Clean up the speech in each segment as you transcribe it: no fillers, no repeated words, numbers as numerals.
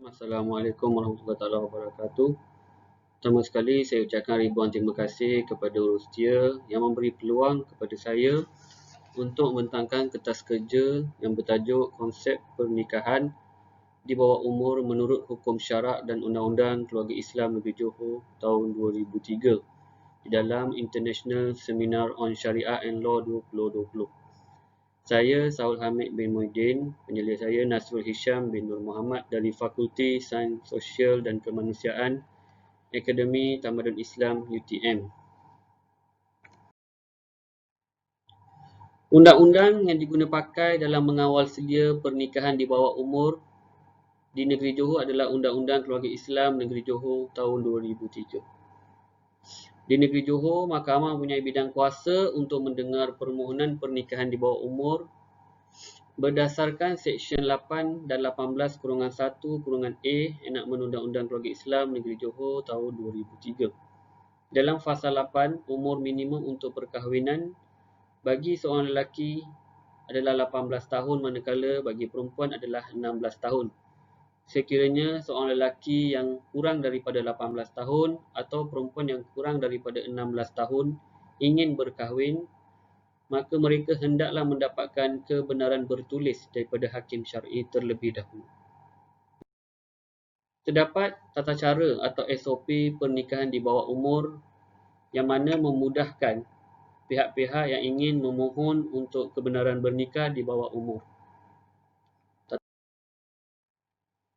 Assalamualaikum warahmatullahi wabarakatuh. Pertama sekali saya ucapkan ribuan terima kasih kepada Rustia yang memberi peluang kepada saya untuk membentangkan kertas kerja yang bertajuk Konsep Pernikahan di bawah umur menurut Hukum Syarak dan Undang-Undang Keluarga Islam Negeri Johor tahun 2003 di dalam International Seminar on Sharia and Law 2020. Saya Saul Hamid bin Muhyiddin, penyelia saya Nasrul Hisham bin Nur Muhammad dari Fakulti Sains Sosial dan Kemanusiaan Akademi Tamadun Islam UTM. Undang-undang yang digunakan pakai dalam mengawal selia pernikahan di bawah umur di Negeri Johor adalah Undang-Undang Keluarga Islam Negeri Johor tahun 2003. Di Negeri Johor, Mahkamah mempunyai bidang kuasa untuk mendengar permohonan pernikahan di bawah umur berdasarkan Seksyen 8 dan 18-1-A Enakmen Undang-Undang Keluarga Islam Negeri Johor tahun 2003. Dalam Fasal 8, umur minimum untuk perkahwinan bagi seorang lelaki adalah 18 tahun manakala bagi perempuan adalah 16 tahun. Sekiranya seorang lelaki yang kurang daripada 18 tahun atau perempuan yang kurang daripada 16 tahun ingin berkahwin, maka mereka hendaklah mendapatkan kebenaran bertulis daripada hakim syar'i terlebih dahulu. Terdapat tata cara atau SOP pernikahan di bawah umur yang mana memudahkan pihak-pihak yang ingin memohon untuk kebenaran bernikah di bawah umur.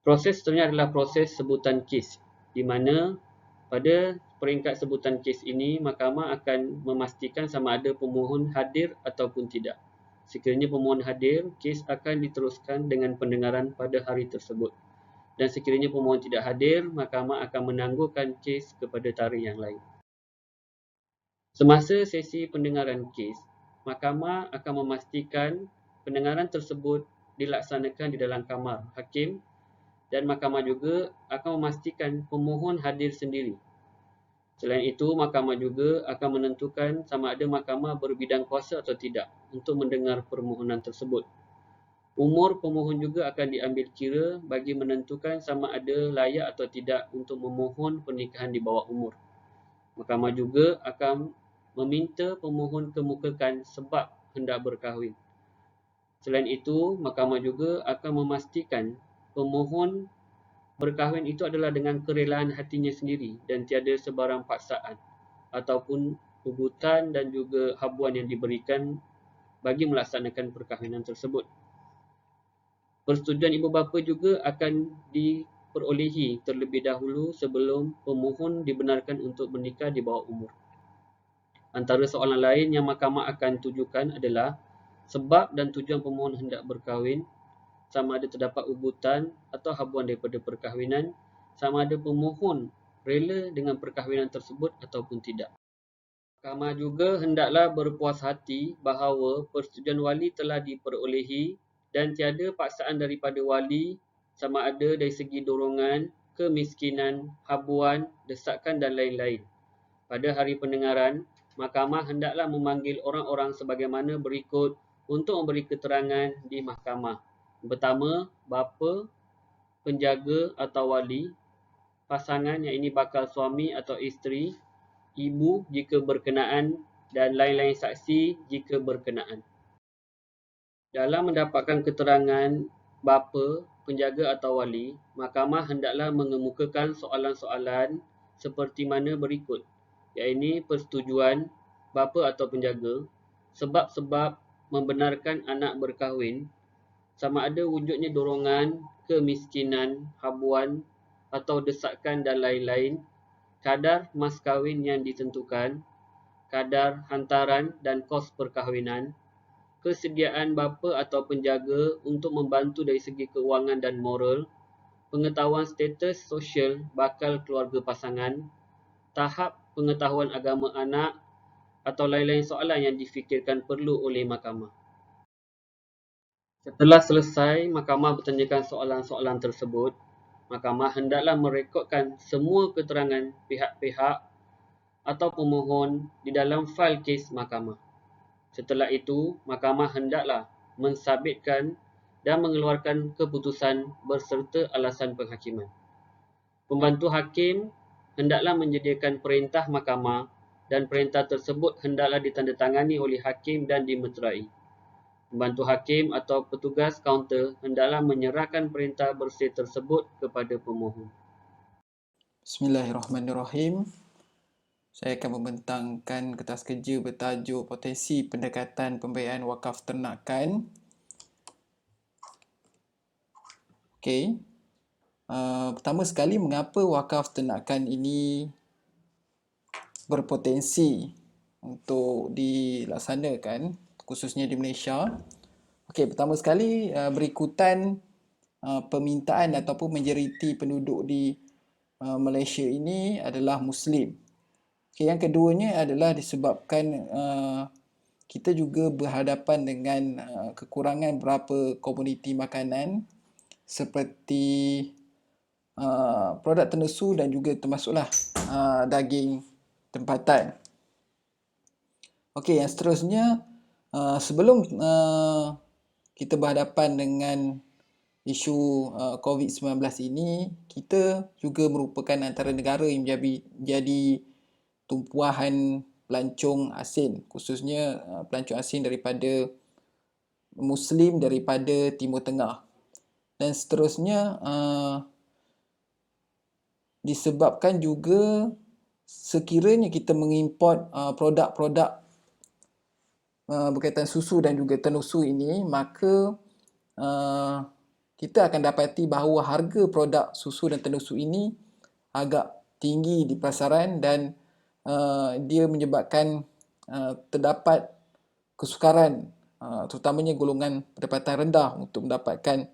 Proses seterusnya adalah proses sebutan kes, di mana pada peringkat sebutan kes ini, mahkamah akan memastikan sama ada pemohon hadir ataupun tidak. Sekiranya pemohon hadir, kes akan diteruskan dengan pendengaran pada hari tersebut. Dan sekiranya pemohon tidak hadir, mahkamah akan menangguhkan kes kepada tarikh yang lain. Semasa sesi pendengaran kes, mahkamah akan memastikan pendengaran tersebut dilaksanakan di dalam kamar hakim dan mahkamah juga akan memastikan pemohon hadir sendiri. Selain itu, mahkamah juga akan menentukan sama ada mahkamah berbidang kuasa atau tidak untuk mendengar permohonan tersebut. Umur pemohon juga akan diambil kira bagi menentukan sama ada layak atau tidak untuk memohon pernikahan di bawah umur. Mahkamah juga akan meminta pemohon kemukakan sebab hendak berkahwin. Selain itu, mahkamah juga akan memastikan pemohon berkahwin itu adalah dengan kerelaan hatinya sendiri dan tiada sebarang paksaan ataupun ugutan dan juga habuan yang diberikan bagi melaksanakan perkahwinan tersebut. Persetujuan ibu bapa juga akan diperolehi terlebih dahulu sebelum pemohon dibenarkan untuk bernikah di bawah umur. Antara soalan lain yang mahkamah akan tujukan adalah sebab dan tujuan pemohon hendak berkahwin, sama ada terdapat ugutan atau habuan daripada perkahwinan, sama ada pemohon rela dengan perkahwinan tersebut ataupun tidak. Mahkamah juga hendaklah berpuas hati bahawa persetujuan wali telah diperolehi dan tiada paksaan daripada wali sama ada dari segi dorongan, kemiskinan, habuan, desakan dan lain-lain. Pada hari pendengaran, mahkamah hendaklah memanggil orang-orang sebagaimana berikut untuk memberi keterangan di mahkamah. Pertama, bapa, penjaga atau wali, pasangan yang ini bakal suami atau isteri, ibu jika berkenaan dan lain-lain saksi jika berkenaan. Dalam mendapatkan keterangan bapa, penjaga atau wali, mahkamah hendaklah mengemukakan soalan-soalan seperti mana berikut, iaitu persetujuan bapa atau penjaga, sebab-sebab membenarkan anak berkahwin, sama ada wujudnya dorongan, kemiskinan, habuan atau desakan dan lain-lain, kadar mas kahwin yang ditentukan, kadar hantaran dan kos perkahwinan, kesediaan bapa atau penjaga untuk membantu dari segi keuangan dan moral, pengetahuan status sosial bakal keluarga pasangan, tahap pengetahuan agama anak atau lain-lain soalan yang difikirkan perlu oleh mahkamah. Setelah selesai mahkamah bertanyakan soalan-soalan tersebut, mahkamah hendaklah merekodkan semua keterangan pihak-pihak atau pemohon di dalam fail kes mahkamah. Setelah itu, mahkamah hendaklah mensabitkan dan mengeluarkan keputusan berserta alasan penghakiman. Pembantu hakim hendaklah menyediakan perintah mahkamah dan perintah tersebut hendaklah ditandatangani oleh hakim dan dimeterai. Pembantu hakim atau petugas kaunter hendaklah menyerahkan perintah bersih tersebut kepada pemohon. Bismillahirrahmanirrahim. Saya akan membentangkan kertas kerja bertajuk Potensi Pendekatan Pembiayaan Wakaf Ternakan. Okey. Pertama sekali, mengapa wakaf ternakan ini berpotensi untuk dilaksanakan, khususnya di Malaysia? Okey, pertama sekali, berikutan permintaan ataupun majoriti penduduk di Malaysia ini adalah Muslim. Okay, yang keduanya adalah disebabkan kita juga berhadapan dengan kekurangan beberapa komoditi makanan seperti produk ternesu dan juga termasuklah daging tempatan. Okey, yang seterusnya, sebelum kita berhadapan dengan isu COVID-19 ini, kita juga merupakan antara negara yang menjadi tumpuan pelancong asing, khususnya pelancong asing daripada Muslim daripada Timur Tengah. Dan seterusnya, disebabkan juga sekiranya kita mengimport produk-produk berkaitan susu dan juga ternesu ini, maka kita akan dapati bahawa harga produk susu dan ternesu ini agak tinggi di pasaran dan dia menyebabkan terdapat kesukaran terutamanya golongan pendapatan rendah untuk mendapatkan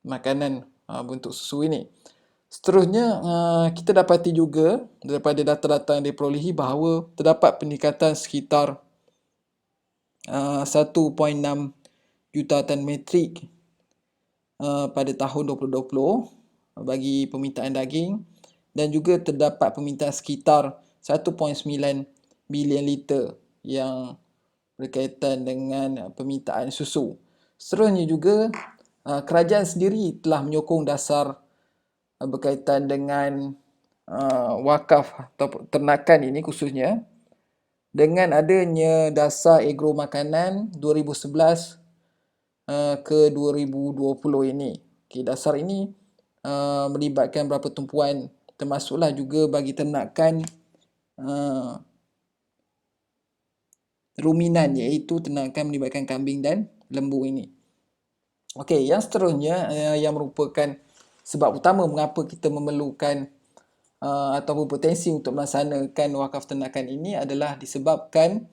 makanan bentuk susu ini. Seterusnya, kita dapati juga daripada data-data yang diperolehi bahawa terdapat peningkatan sekitar 1.6 juta tan metrik pada tahun 2020 bagi permintaan daging, dan juga terdapat permintaan sekitar 1.9 bilion liter yang berkaitan dengan permintaan susu. Seterusnya juga, kerajaan sendiri telah menyokong dasar berkaitan dengan wakaf atau ternakan ini khususnya dengan adanya dasar agro makanan 2011 ke 2020 ini. Okay, dasar ini melibatkan beberapa tumpuan, termasuklah juga bagi ternakan ruminan, iaitu ternakan melibatkan kambing dan lembu ini. Okey, yang seterusnya yang merupakan sebab utama mengapa kita memerlukan ataupun potensi untuk melaksanakan wakaf ternakan ini adalah disebabkan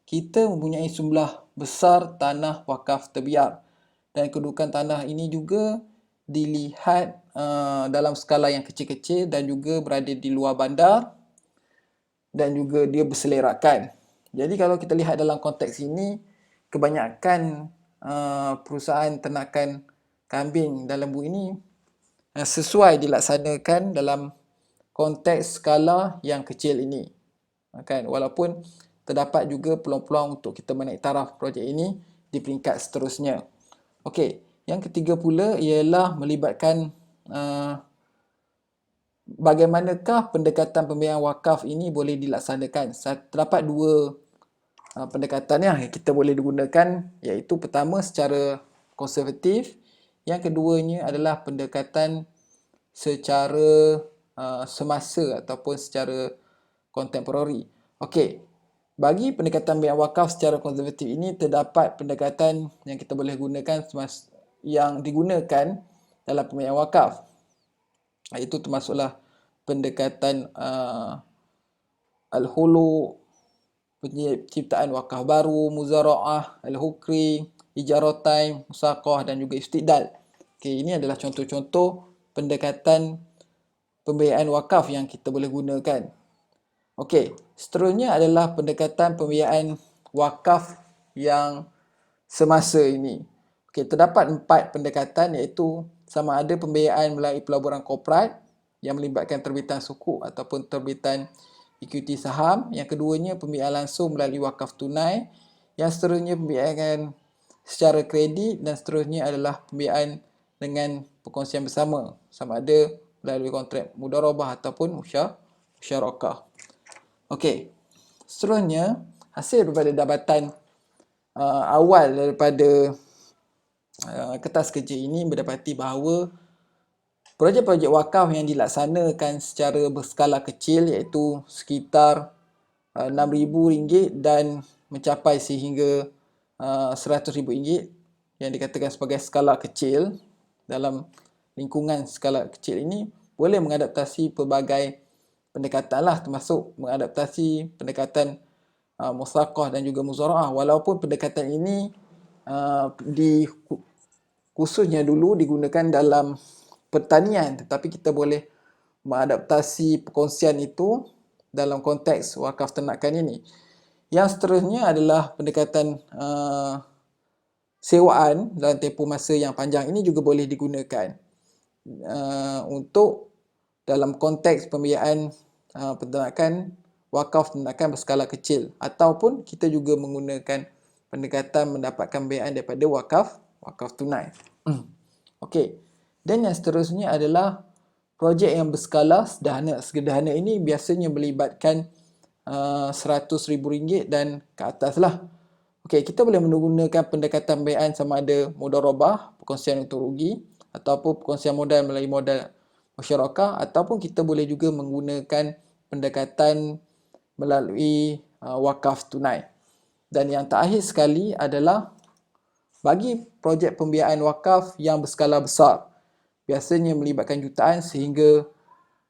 kita mempunyai jumlah besar tanah wakaf terbiar, dan kedudukan tanah ini juga dilihat dalam skala yang kecil-kecil dan juga berada di luar bandar dan juga dia berselerakkan. Jadi kalau kita lihat dalam konteks ini, kebanyakan perusahaan ternakan kambing dan lembu ini sesuai dilaksanakan dalam konteks skala yang kecil ini. Kan, walaupun terdapat juga peluang-peluang untuk kita menaik taraf projek ini di peringkat seterusnya. Okey, yang ketiga pula ialah melibatkan bagaimanakah pendekatan pembiayaan wakaf ini boleh dilaksanakan. Terdapat dua pendekatan yang kita boleh digunakan, iaitu pertama secara konservatif, yang keduanya adalah pendekatan secara semasa ataupun secara kontemporari. Okey, bagi pendekatan pembiayaan wakaf secara konservatif ini terdapat pendekatan yang kita boleh gunakan yang digunakan dalam pembiayaan wakaf. Itu termasuklah pendekatan al-hulu, penciptaan wakaf baru, muzara'ah, al-hukri, ijaratain, musaqah dan juga istidal. Okey, ini adalah contoh-contoh pendekatan pembiayaan wakaf yang kita boleh gunakan. Okey, seterusnya adalah pendekatan pembiayaan wakaf yang semasa ini. Okey, terdapat 4 pendekatan, iaitu sama ada pembiayaan melalui pelaburan korporat yang melibatkan terbitan sukuk ataupun terbitan ekuiti saham. Yang keduanya pembiayaan langsung melalui wakaf tunai. Yang seterusnya pembiayaan secara kredit, dan seterusnya adalah pembiayaan dengan perkongsian bersama, sama ada melalui kontrak mudharabah ataupun musyarakah. Okey. Seterusnya, hasil daripada dapatan awal daripada kertas kerja ini mendapati bahawa projek-projek wakaf yang dilaksanakan secara berskala kecil iaitu sekitar RM6,000 dan mencapai sehingga RM100,000 yang dikatakan sebagai skala kecil, dalam lingkungan skala kecil ini boleh mengadaptasi pelbagai pendekatan lah, termasuk mengadaptasi pendekatan musaqah dan juga muzara'ah, walaupun pendekatan ini khususnya dulu digunakan dalam pertanian, tetapi kita boleh mengadaptasi perkongsian itu dalam konteks wakaf ternakan ini. Yang seterusnya adalah pendekatan sewaan dalam tempoh masa yang panjang. Ini juga boleh digunakan untuk dalam konteks pembiayaan peternakan, wakaf ternakan berskala kecil, ataupun kita juga menggunakan pendekatan mendapatkan pembiayaan daripada wakaf tunai. Okey. Dan yang seterusnya adalah projek yang berskala sederhana. Sederhana ini biasanya melibatkan RM100,000 dan ke atas lah. Okey, kita boleh menggunakan pendekatan pembiayaan sama ada mudharabah, perkongsian untung rugi, ataupun perkongsian modal melalui modal musyarakah, ataupun kita boleh juga menggunakan pendekatan melalui wakaf tunai. Dan yang terakhir sekali adalah bagi projek pembiayaan wakaf yang berskala besar, biasanya melibatkan jutaan sehingga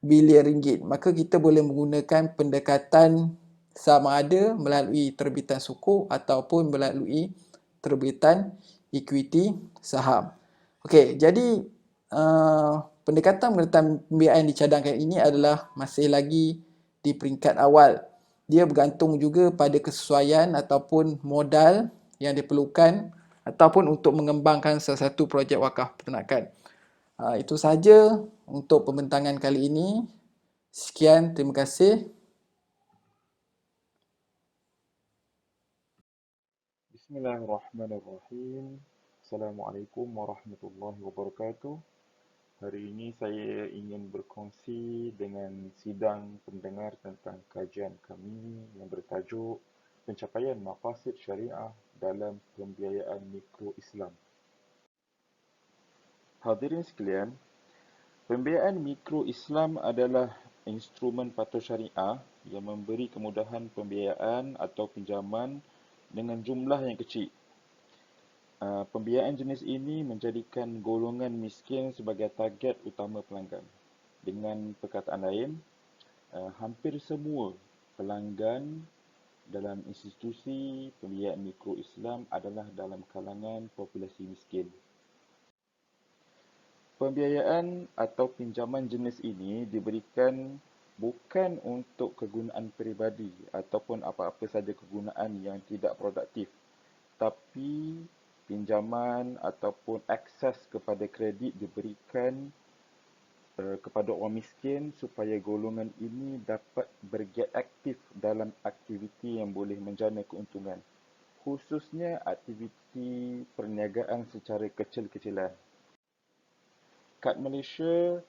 bilion ringgit, maka kita boleh menggunakan pendekatan sama ada melalui terbitan sukuk ataupun melalui terbitan equity saham. Okey, jadi pendekatan pembiayaan dicadangkan ini adalah masih lagi di peringkat awal. Dia bergantung juga pada kesesuaian ataupun modal yang diperlukan ataupun untuk mengembangkan salah satu projek wakaf peternakan. Itu sahaja untuk pembentangan kali ini. Sekian, terima kasih. Bismillahirrahmanirrahim. Assalamualaikum warahmatullahi wabarakatuh. Hari ini saya ingin berkongsi dengan sidang pendengar tentang kajian kami yang bertajuk Pencapaian Maqasid Syariah dalam Pembiayaan Mikro Islam. Hadirin sekalian, pembiayaan mikro Islam adalah instrumen patuh syariah yang memberi kemudahan pembiayaan atau pinjaman dengan jumlah yang kecil. Pembiayaan jenis ini menjadikan golongan miskin sebagai target utama pelanggan. Dengan perkataan lain, hampir semua pelanggan dalam institusi pembiayaan mikro Islam adalah dalam kalangan populasi miskin. Pembiayaan atau pinjaman jenis ini diberikan bukan untuk kegunaan peribadi ataupun apa-apa saja kegunaan yang tidak produktif, tapi pinjaman ataupun akses kepada kredit diberikan kepada orang miskin supaya golongan ini dapat bergiat aktif dalam aktiviti yang boleh menjana keuntungan, khususnya aktiviti perniagaan secara kecil-kecilan. Kat Malaysia,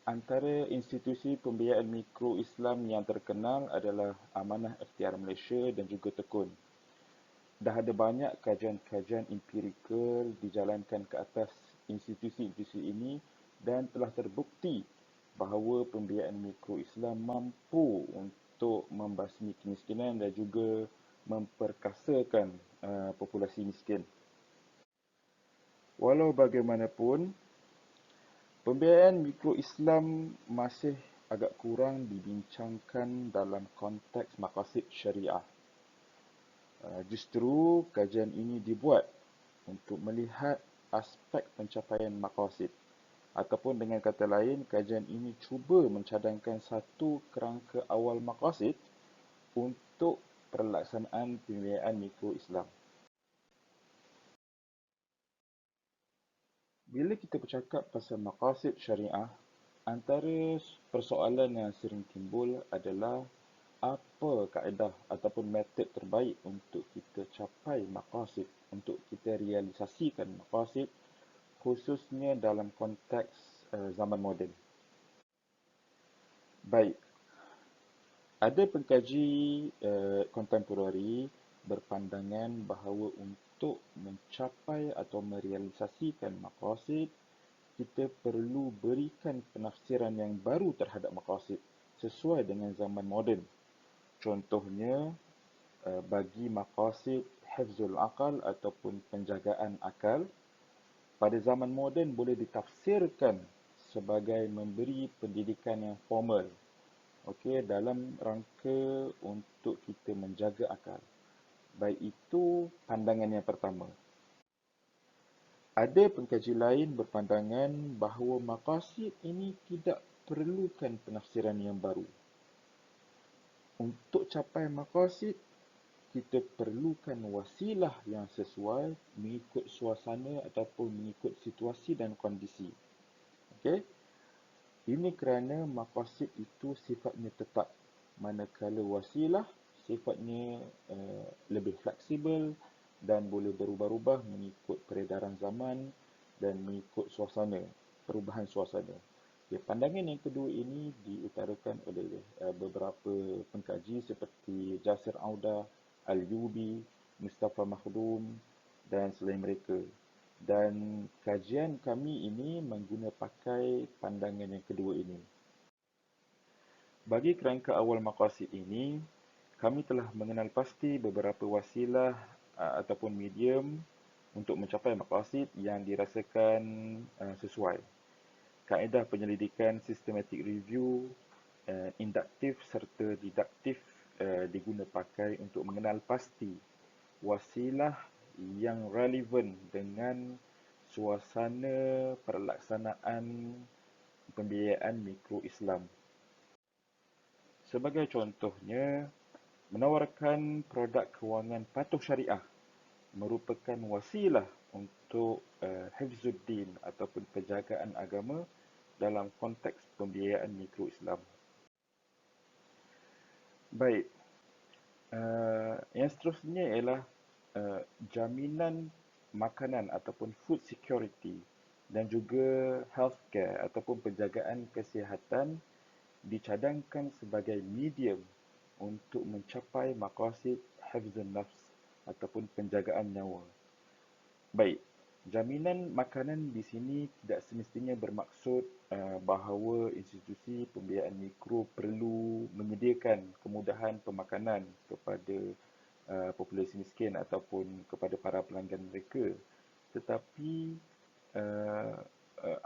antara institusi pembiayaan mikro Islam yang terkenal adalah Amanah Ikhtiar Malaysia dan juga Tekun. Dah ada banyak kajian-kajian empirikal dijalankan ke atas institusi-institusi ini dan telah terbukti bahawa pembiayaan mikro Islam mampu untuk membasmi kemiskinan dan juga memperkasakan populasi miskin. Walau bagaimanapun, pembiayaan mikro Islam masih agak kurang dibincangkan dalam konteks maqasid syariah. Justru kajian ini dibuat untuk melihat aspek pencapaian maqasid, ataupun dengan kata lain, kajian ini cuba mencadangkan satu kerangka awal maqasid untuk pelaksanaan pembiayaan mikro Islam. Bila kita bercakap pasal maqasid syariah, antara persoalan yang sering timbul adalah apa kaedah ataupun metod terbaik untuk kita capai maqasid, untuk kita realisasikan maqasid, khususnya dalam konteks zaman moden. Baik, ada pengkaji kontemporari berpandangan bahawa untuk mencapai atau merealisasikan maqasid, kita perlu berikan penafsiran yang baru terhadap maqasid sesuai dengan zaman moden. Contohnya, bagi maqasid hifzul aqal ataupun penjagaan akal, pada zaman moden boleh ditafsirkan sebagai memberi pendidikan yang formal, okey, dalam rangka untuk kita menjaga akal. Baik, itu pandangan yang pertama. Ada pengkaji lain berpandangan bahawa maqasid ini tidak perlukan penafsiran yang baru. Untuk capai maqasid, kita perlukan wasilah yang sesuai mengikut suasana ataupun mengikut situasi dan kondisi. Okey? Ini kerana maqasid itu sifatnya tetap, manakala wasilah sifatnya lebih fleksibel dan boleh berubah-ubah mengikut peredaran zaman dan mengikut suasana, perubahan suasana. Okay, pandangan yang kedua ini diutarakan oleh beberapa pengkaji seperti Jasir Audah, Al-Yubi, Mustafa Makhdum dan selain mereka. Dan kajian kami ini mengguna pakai pandangan yang kedua ini. Bagi kerangka awal maqasid ini, kami telah mengenal pasti beberapa wasilah ataupun medium untuk mencapai maqasid yang dirasakan sesuai. Kaedah penyelidikan systematic review, induktif serta diduktif diguna pakai untuk mengenal pasti wasilah yang relevan dengan suasana pelaksanaan pembiayaan mikro Islam. Sebagai contohnya, menawarkan produk kewangan patuh syariah merupakan wasilah untuk hifzuddin ataupun penjagaan agama dalam konteks pembiayaan mikro Islam. Baik, yang seterusnya ialah jaminan makanan ataupun food security dan juga healthcare ataupun penjagaan kesihatan dicadangkan sebagai medium untuk mencapai maqasid hifzun nafs ataupun penjagaan nyawa. Baik, jaminan makanan di sini tidak semestinya bermaksud bahawa institusi pembiayaan mikro perlu menyediakan kemudahan pemakanan kepada populasi miskin ataupun kepada para pelanggan mereka. Tetapi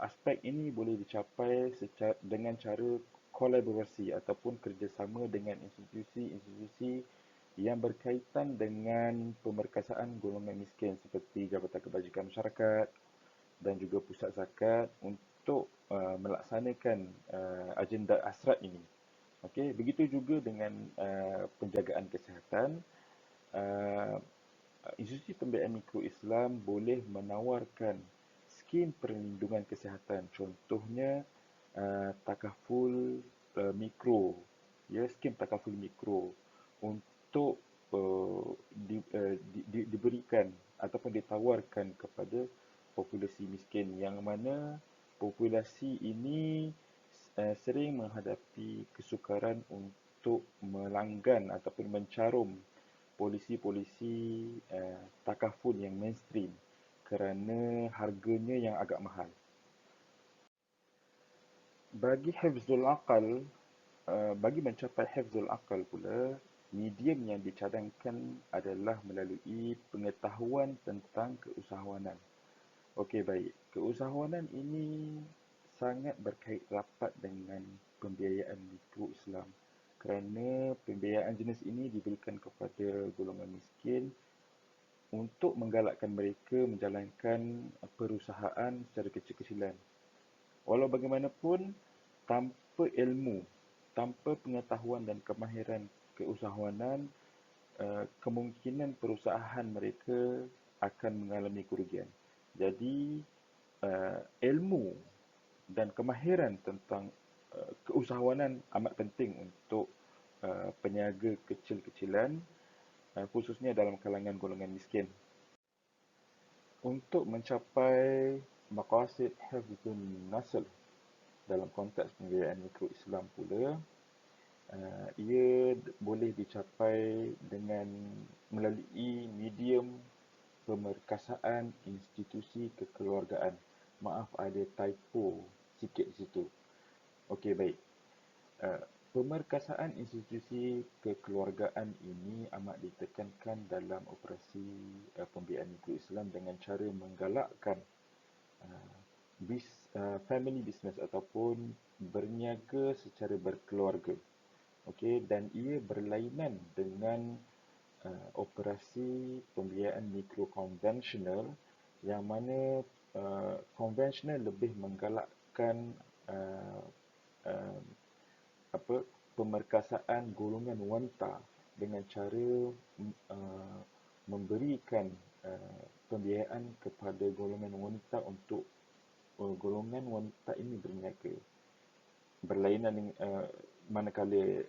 aspek ini boleh dicapai dengan cara kolaborasi ataupun kerjasama dengan institusi-institusi yang berkaitan dengan pemerkasaan golongan miskin seperti Jabatan Kebajikan Masyarakat dan juga Pusat Zakat untuk melaksanakan agenda asrat ini. Okey, begitu juga dengan penjagaan kesihatan. Institusi pembiayaan mikro Islam boleh menawarkan skim perlindungan kesihatan. Contohnya takaful mikro, ya, skim takaful mikro untuk diberikan ataupun ditawarkan kepada populasi miskin, yang mana populasi ini sering menghadapi kesukaran untuk melanggan ataupun mencarum polisi-polisi takaful yang mainstream kerana harganya yang agak mahal. Bagi hifzul aqal, bagi mencapai hifzul aqal pula, medium yang dicadangkan adalah melalui pengetahuan tentang keusahawanan. Okey, baik. Keusahawanan ini sangat berkait rapat dengan pembiayaan mikro Islam kerana pembiayaan jenis ini diberikan kepada golongan miskin untuk menggalakkan mereka menjalankan perusahaan secara kecil-kecilan. Walau bagaimanapun, tanpa ilmu, tanpa pengetahuan dan kemahiran keusahawanan, kemungkinan perusahaan mereka akan mengalami kerugian. Jadi, ilmu dan kemahiran tentang keusahawanan amat penting untuk peniaga kecil-kecilan, khususnya dalam kalangan golongan miskin. Untuk mencapai maqasid hifdzun nasl dalam konteks pembiayaan mikro Islam pula, ia boleh dicapai dengan melalui medium pemerkasaan institusi kekeluargaan. Maaf, ada typo sikit di situ. Okey, baik. Pemerkasaan institusi kekeluargaan ini amat ditekankan dalam operasi pembiayaan mikro Islam dengan cara menggalakkan family business ataupun berniaga secara berkeluarga. Okey, dan ia berlainan dengan operasi pembiayaan mikro konvensional, yang mana konvensional lebih menggalakkan pemerkasaan golongan wanita dengan cara memberikan pembiayaan kepada golongan wanita untuk golongan wanita ini berniaga. Berlainan dengan manakala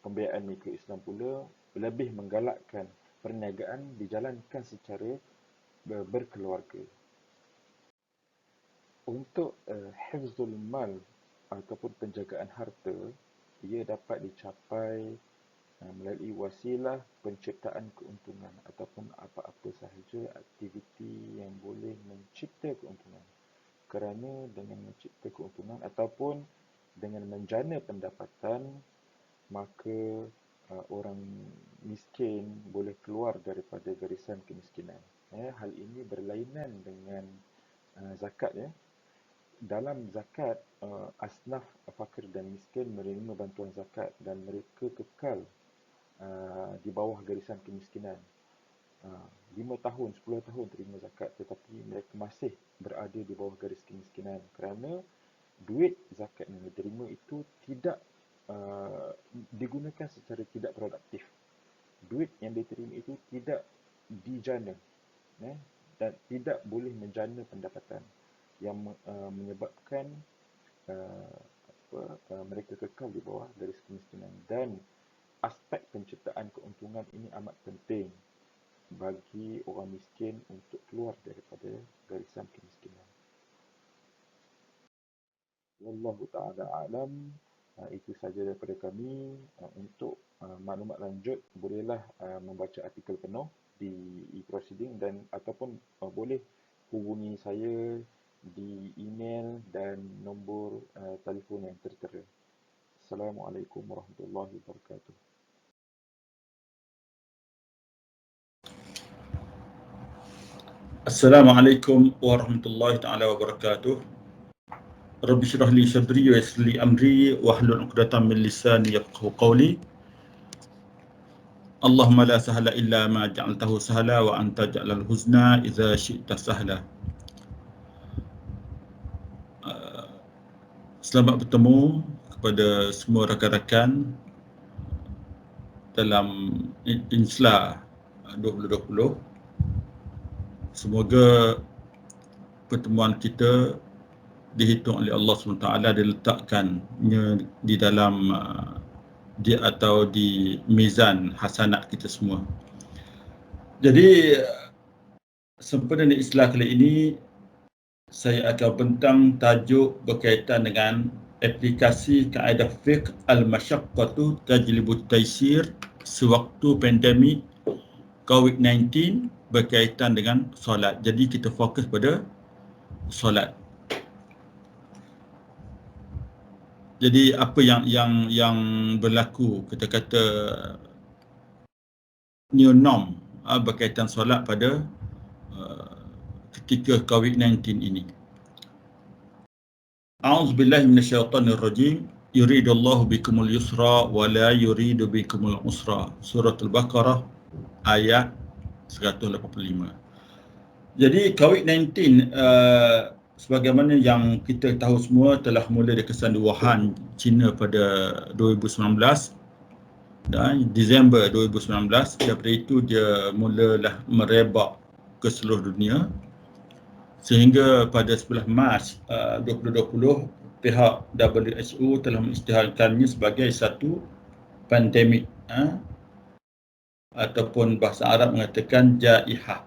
pembiayaan mikro Islam pula lebih menggalakkan perniagaan dijalankan secara berkeluarga. Untuk hifzul mal ataupun penjagaan harta, ia dapat dicapai melalui wasilah penciptaan keuntungan ataupun apa-apa sahaja aktiviti yang boleh mencipta keuntungan. Kerana dengan mencipta keuntungan ataupun dengan menjana pendapatan, maka orang miskin boleh keluar daripada garisan kemiskinan. Hal ini berlainan dengan zakat. Dalam zakat, asnaf fakir dan miskin menerima bantuan zakat dan mereka kekal di bawah garisan kemiskinan. 5 tahun, 10 tahun terima zakat, tetapi mereka masih berada di bawah garis kemiskinan kerana duit zakat yang diterima itu tidak digunakan secara tidak produktif. Duit yang diterima itu tidak dijana dan tidak boleh menjana pendapatan, yang menyebabkan mereka kekal di bawah garis kemiskinan. Dan aspek penciptaan keuntungan ini amat penting bagi orang miskin untuk keluar daripada garisan kemiskinan. Wallahu ta'ala alam. Itu saja daripada kami. Untuk maklumat lanjut, bolehlah membaca artikel penuh di e-proceeding dan ataupun boleh hubungi saya di email dan nombor telefon yang tertera. Assalamualaikum warahmatullahi wabarakatuh. Assalamualaikum warahmatullahi taala wabarakatuh. Rabbi shrah li sadri wa yassir li amri wahlul 'uqdatam min lisani yafqahu qawli. Allahumma la sahla illa ma ja'altahu sahla wa anta ja'alal huzna idza syi'ta sahla. Selamat bertemu kepada semua rakan-rakan dalam Insla 2020. Semoga pertemuan kita dihitung oleh Allah SWT, diletakkannya di dalam atau di mizan hasanat kita semua. Jadi sempena Islah kali ini saya akan bentang tajuk berkaitan dengan aplikasi kaedah fiqh al-masyaqqatu tajlibut taysir sewaktu pandemik COVID-19 berkaitan dengan solat. Jadi kita fokus pada solat. Jadi apa yang berlaku, kita kata new norm berkaitan solat pada ketika COVID-19 ini. A'udzubillahi minasyaitonirrajim. Yuridullahu bikumul yusra wa la yuridu bikumul usra. Surah Al-Baqarah ayat 185. Jadi COVID-19 sebagaimana yang kita tahu semua telah mula dikesan di Wuhan, China pada 2019 dan Disember 2019. Daripada itu dia mulalah merebak ke seluruh dunia sehingga pada 11 Mac 2020 pihak WHO telah mengisytiharkannya sebagai satu pandemik, ataupun bahasa Arab mengatakan jaihah.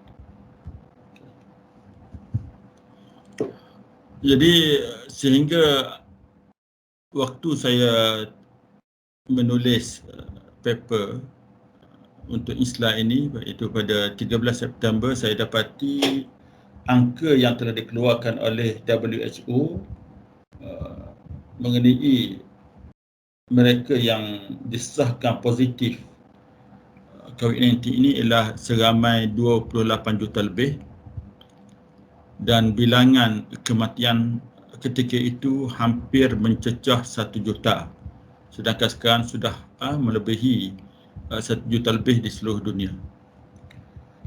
Jadi sehingga waktu saya menulis paper untuk ISLA ini, iaitu pada 13 September, saya dapati angka yang telah dikeluarkan oleh WHO mengenai mereka yang disahkan positif COVID-19 ini ialah seramai 28 juta lebih, dan bilangan kematian ketika itu hampir mencecah 1 juta. Sedangkan sekarang sudah melebihi 1 juta lebih di seluruh dunia.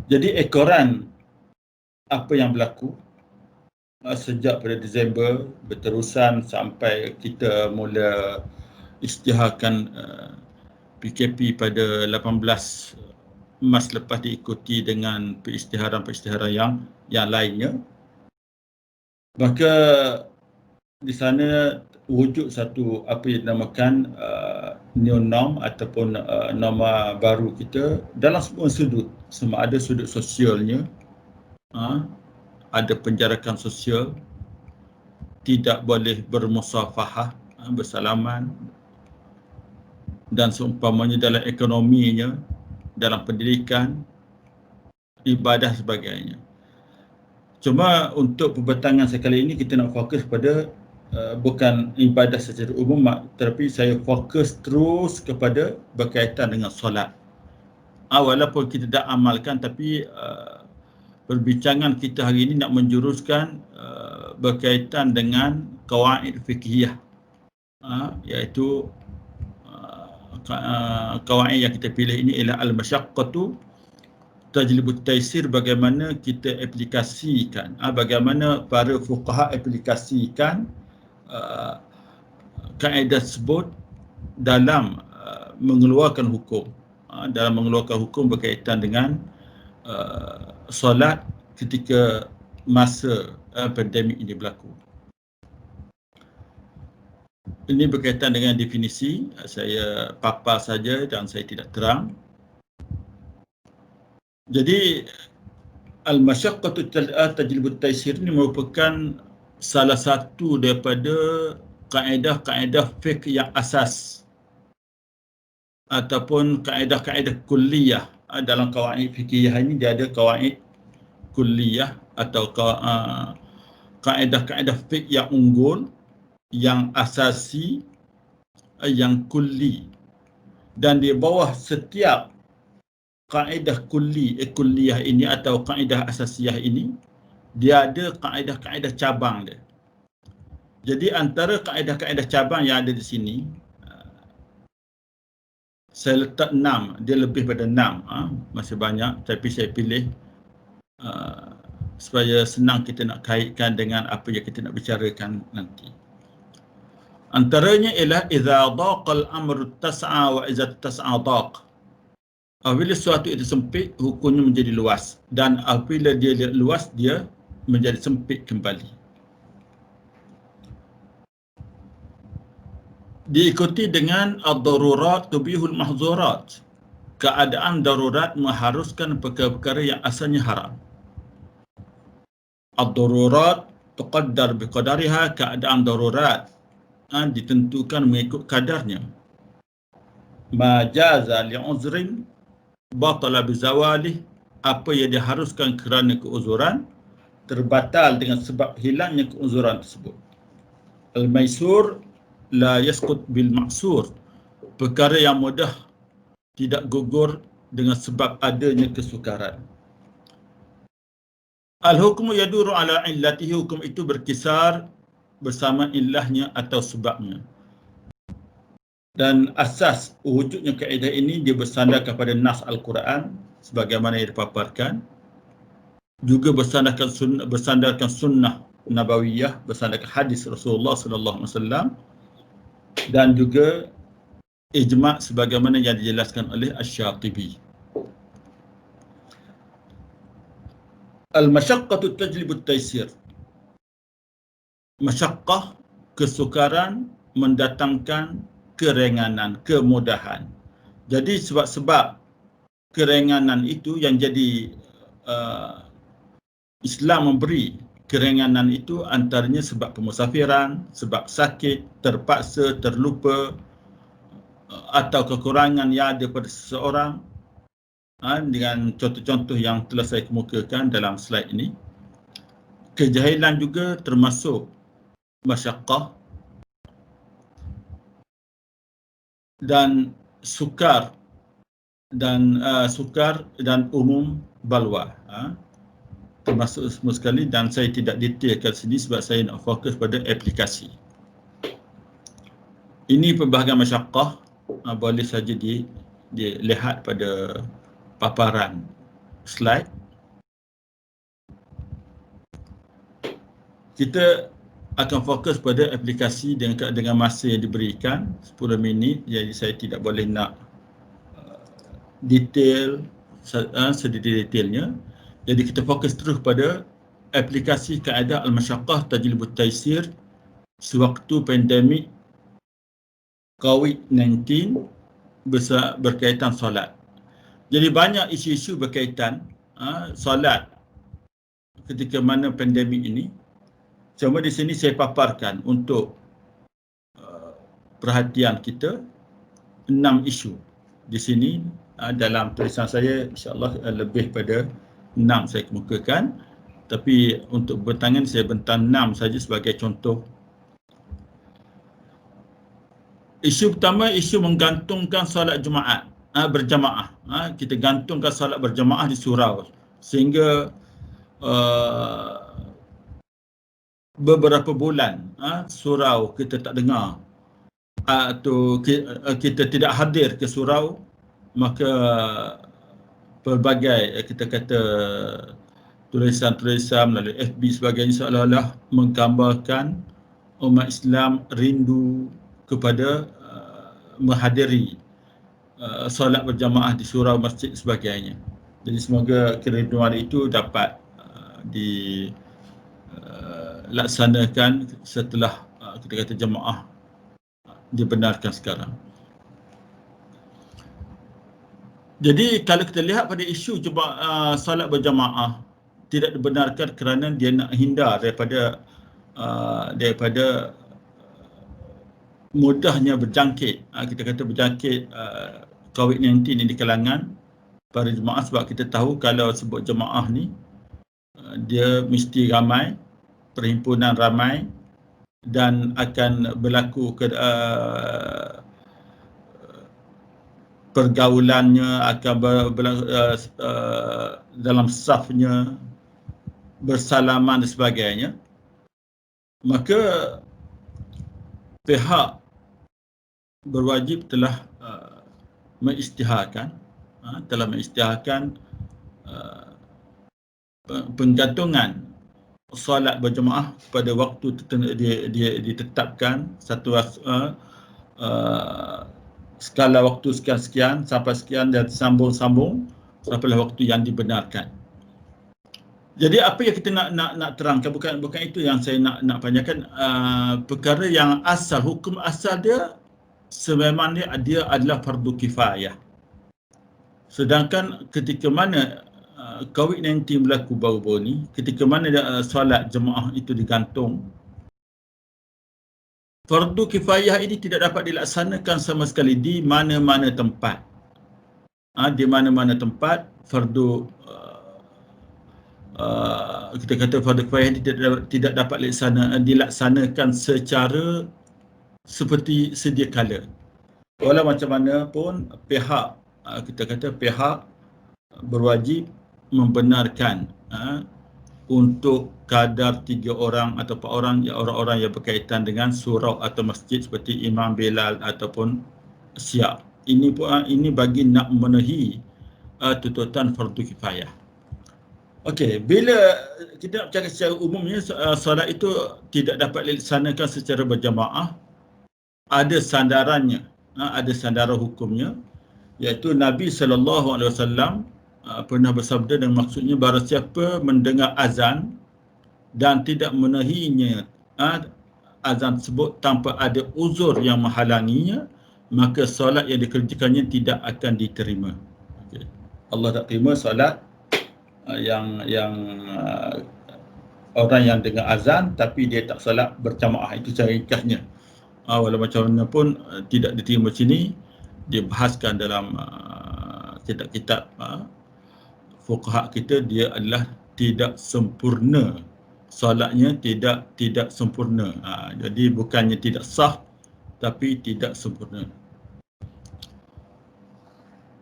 Jadi ekoran apa yang berlaku sejak pada Disember berterusan sampai kita mula isytiharkan PKP pada 18 Mac lepas diikuti dengan perisytiharan-perisytiharan yang lainnya. Maka di sana wujud satu apa yang dinamakan new norm ataupun norma baru kita dalam semua sudut, sama ada sudut sosialnya, ada penjarakan sosial, tidak boleh bermusafahah, bersalaman, dan seumpamanya dalam ekonominya, dalam pendidikan, ibadah sebagainya. Cuma untuk pembentangan sekali ini kita nak fokus pada bukan ibadah secara umum, tetapi saya fokus terus kepada berkaitan dengan solat. Walaupun kita dah amalkan, tapi perbincangan kita hari ini nak menjuruskan berkaitan dengan qawaid fiqhiyah, iaitu qawaid yang kita pilih ini ialah al-masyaqqatu tajlibut taisir, bagaimana kita aplikasikan, bagaimana para fuqaha aplikasikan kaedah tersebut dalam mengeluarkan hukum, berkaitan dengan solat ketika masa pandemik ini berlaku. Ini berkaitan dengan definisi, saya papar saja dan saya tidak terang. Jadi al-masyaqqatu tajlibut taisir ini merupakan salah satu daripada kaedah-kaedah fiqh yang asas ataupun kaedah-kaedah kulliyah. Dalam qawaid fiqhiyah ini dia ada qawaid kulliyah atau kaedah-kaedah fiqh yang unggul, yang asasi, yang kulli, dan di bawah setiap kaedah kulliyah ini atau kaedah asasiyah ini, dia ada kaedah-kaedah cabang dia. Jadi antara kaedah-kaedah cabang yang ada di sini, saya letak 6, dia lebih pada 6, masih banyak, tapi saya pilih supaya senang kita nak kaitkan dengan apa yang kita nak bicarakan nanti. Antaranya ialah idza daqal amru tas'a wa idza tas'a daq. Apabila sesuatu itu sempit, hukumnya menjadi luas, dan apabila dia luas, dia menjadi sempit kembali. Diikuti dengan ad-darurat tubihul mahzurat. Keadaan darurat mengharuskan perkara-perkara yang asalnya haram. Ad-darurat tuqaddar biqadariha, keadaan darurat ditentukan mengikut kadarnya. Ma jaza li'uzrin batala bizawalih, apa yang diharuskan kerana keuzuran terbatal dengan sebab hilangnya keuzuran tersebut. Al-maisur la yasqut bil ma'sur, perkara yang mudah tidak gugur dengan sebab adanya kesukaran. Al-hukmu yaduru ala illatihi, hukum itu berkisar bersama illahnya atau sebabnya. Dan asas wujudnya kaedah ini dia bersandar kepada nas Al-Quran sebagaimana yang dipaparkan, juga bersandarkan sunnah nabawiyah, bersandarkan hadis Rasulullah sallallahu alaihi wasallam, dan juga ijma' sebagaimana yang dijelaskan oleh Asy-Syatibi. Al-masyaqqatu tajlibut taisir. Masyaqqah, kesukaran mendatangkan kerenganan, kemudahan. Jadi sebab-sebab keringanan itu yang jadi Islam memberi keringanan itu antaranya sebab pemusafiran, sebab sakit, terpaksa, terlupa, atau kekurangan yang ada pada seseorang, dengan contoh-contoh yang telah saya kemukakan dalam slide ini. Kejahilan juga termasuk masyaqqah, dan sukar dan umum balwa, termasuk semua sekali, dan saya tidak detailkan sini sebab saya nak fokus pada aplikasi. Ini pembahagian masyaqqah, boleh saja dilihat pada paparan slide. Kita akan fokus pada aplikasi dengan masa yang diberikan 10 minit, jadi saya tidak boleh nak detail sedetail-detailnya. Jadi kita fokus terus pada aplikasi kaedah al-masyaqqah tajlibut taysir sewaktu pandemik COVID-19 berkaitan solat. Jadi banyak isu-isu berkaitan solat ketika mana pandemik ini. Cuma di sini saya paparkan untuk perhatian kita 6 isu. Di sini dalam tulisan saya insya-Allah lebih pada 6 saya kemukakan, tapi untuk bertangan saya bentang 6 saja sebagai contoh. Isu pertama, isu menggantungkan solat Jumaat berjamaah. Kita gantungkan solat berjamaah di surau sehingga beberapa bulan surau kita tak dengar atau kita tidak hadir ke surau, maka pelbagai kita kata tulisan-tulisan melalui FB sebagainya seolah-olah menggambarkan umat Islam rindu kepada menghadiri solat berjamaah di surau, masjid sebagainya. Jadi semoga kerinduan itu dapat dilaksanakan setelah kita kata jemaah dibenarkan sekarang. Jadi kalau kita lihat pada isu solat berjamaah tidak dibenarkan kerana dia nak hindar daripada mudahnya berjangkit, kita kata berjangkit COVID-19 ini di kalangan para jemaah, sebab kita tahu kalau sebut jemaah ni dia mesti ramai, perhimpunan ramai, dan akan berlaku pergaulannya, akan dalam safnya, bersalaman dan sebagainya. Maka pihak berwajib telah mengisytiharkan penggantungan solat berjemaah pada waktu ditetapkan satu skala waktu sekian-sekian sampai sekian dan sambung-sambung sampailah waktu yang dibenarkan. Jadi apa yang kita nak terangkan, bukan itu yang saya nak panjangkan. Perkara yang asal, hukum asal dia sememangnya dia adalah fardu kifayah. Sedangkan ketika mana COVID-19 berlaku baru-baru ni, ketika mana solat jemaah itu digantung, fardu kifayah ini tidak dapat dilaksanakan sama sekali di mana-mana tempat. Di mana-mana tempat fardu kita kata fardu kifayah ini tidak dapat dilaksanakan secara seperti sedia kala. Walau macam mana pun pihak kita kata pihak berwajib membenarkan untuk kadar 3 orang atau 4 orang, orang-orang yang berkaitan dengan surau atau masjid seperti Imam Bilal ataupun Syiah. Ini bagi nak memenuhi tuntutan fardu kifayah. Okey, bila kita nak bercakap secara umumnya solat itu tidak dapat dilaksanakan secara berjamaah, ada sandarannya, ada sandaran hukumnya, iaitu Nabi SAW pernah bersabda, dan maksudnya barang siapa mendengar azan dan tidak memenuhinya azan tersebut tanpa ada uzur yang menghalanginya, maka solat yang dikerjakannya tidak akan diterima. Okay. Allah tak terima solat yang orang yang dengar azan tapi dia tak solat berjamaah. Itu cara ringkasnya. Walau macam mana pun tidak diterima sini, dibahaskan dalam kitab-kitab fuqaha kita, dia adalah tidak sempurna. Solatnya tidak sempurna. Jadi bukannya tidak sah, tapi tidak sempurna.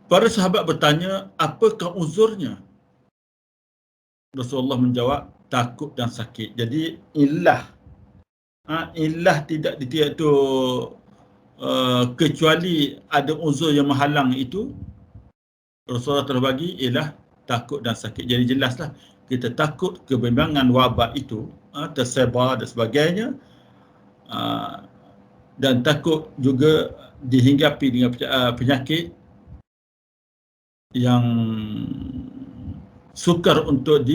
Para sahabat bertanya, apakah uzurnya? Rasulullah menjawab, takut dan sakit. Jadi illah tidak ditiada tu kecuali ada uzur yang menghalang itu. Rasulullah telah bagi ialah takut dan sakit. Jadi jelaslah kita takut kebimbangan wabak itu tersebar dan sebagainya, dan takut juga dihinggapi dengan penyakit yang sukar untuk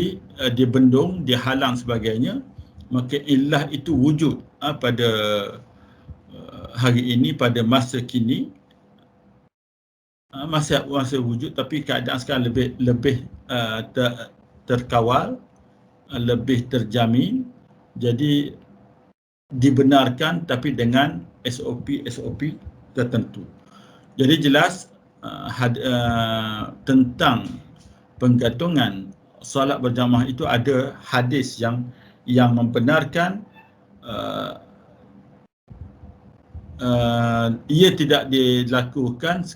dibendung, dihalang sebagainya. Maka illah itu wujud pada hari ini, pada masa kini, masih wujud, tapi keadaan sekarang lebih terkawal, lebih terjamin. Jadi dibenarkan tapi dengan SOP tertentu. Jadi jelas tentang penggantungan solat berjamaah itu ada hadis yang membenarkan ia tidak dilakukan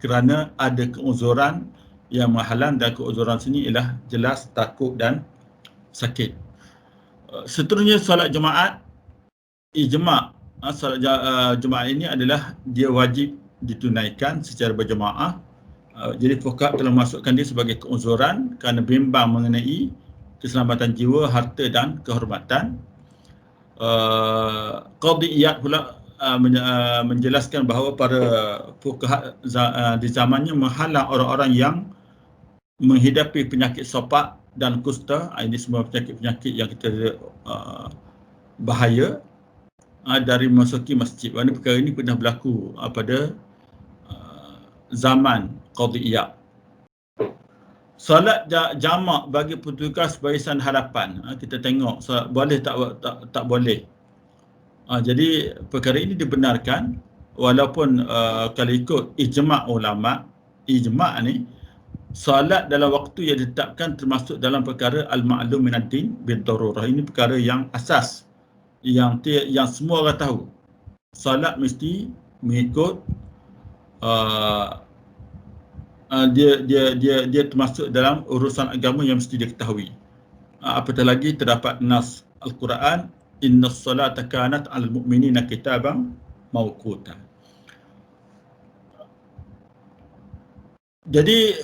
kerana ada keuzuran yang menghalang, dan keuzuran sini ialah jelas takut dan sakit. Seterusnya solat jemaat, ijma'. Solat jemaat ini adalah dia wajib ditunaikan secara berjemaah. Jadi fuqaha telah masukkan dia sebagai keuzuran kerana bimbang mengenai keselamatan jiwa, harta dan kehormatan. Qadhi Iyad pula menjelaskan bahawa para fuqaha di zamannya menghalang orang-orang yang menghidapi penyakit sopak dan kusta. Ini semua penyakit-penyakit yang kita bahaya dari memasuki masjid. Kerana perkara ini pernah berlaku pada zaman Qadhi Iyad. Solat jamak bagi petugas Barisan Harapan, kita tengok boleh tak boleh. Jadi perkara ini dibenarkan walaupun kalau ikut ijma' ulama, ijma' ni solat dalam waktu yang ditetapkan termasuk dalam perkara al-ma'lum minad din bid-darurah. Ini perkara yang asas yang semua orang tahu. Solat mesti mengikut dia termasuk dalam urusan agama yang mesti diketahui. Apatah lagi terdapat nas Al-Quran, innas salata kanat 'alal mu'minina kitaban mawquta. Jadi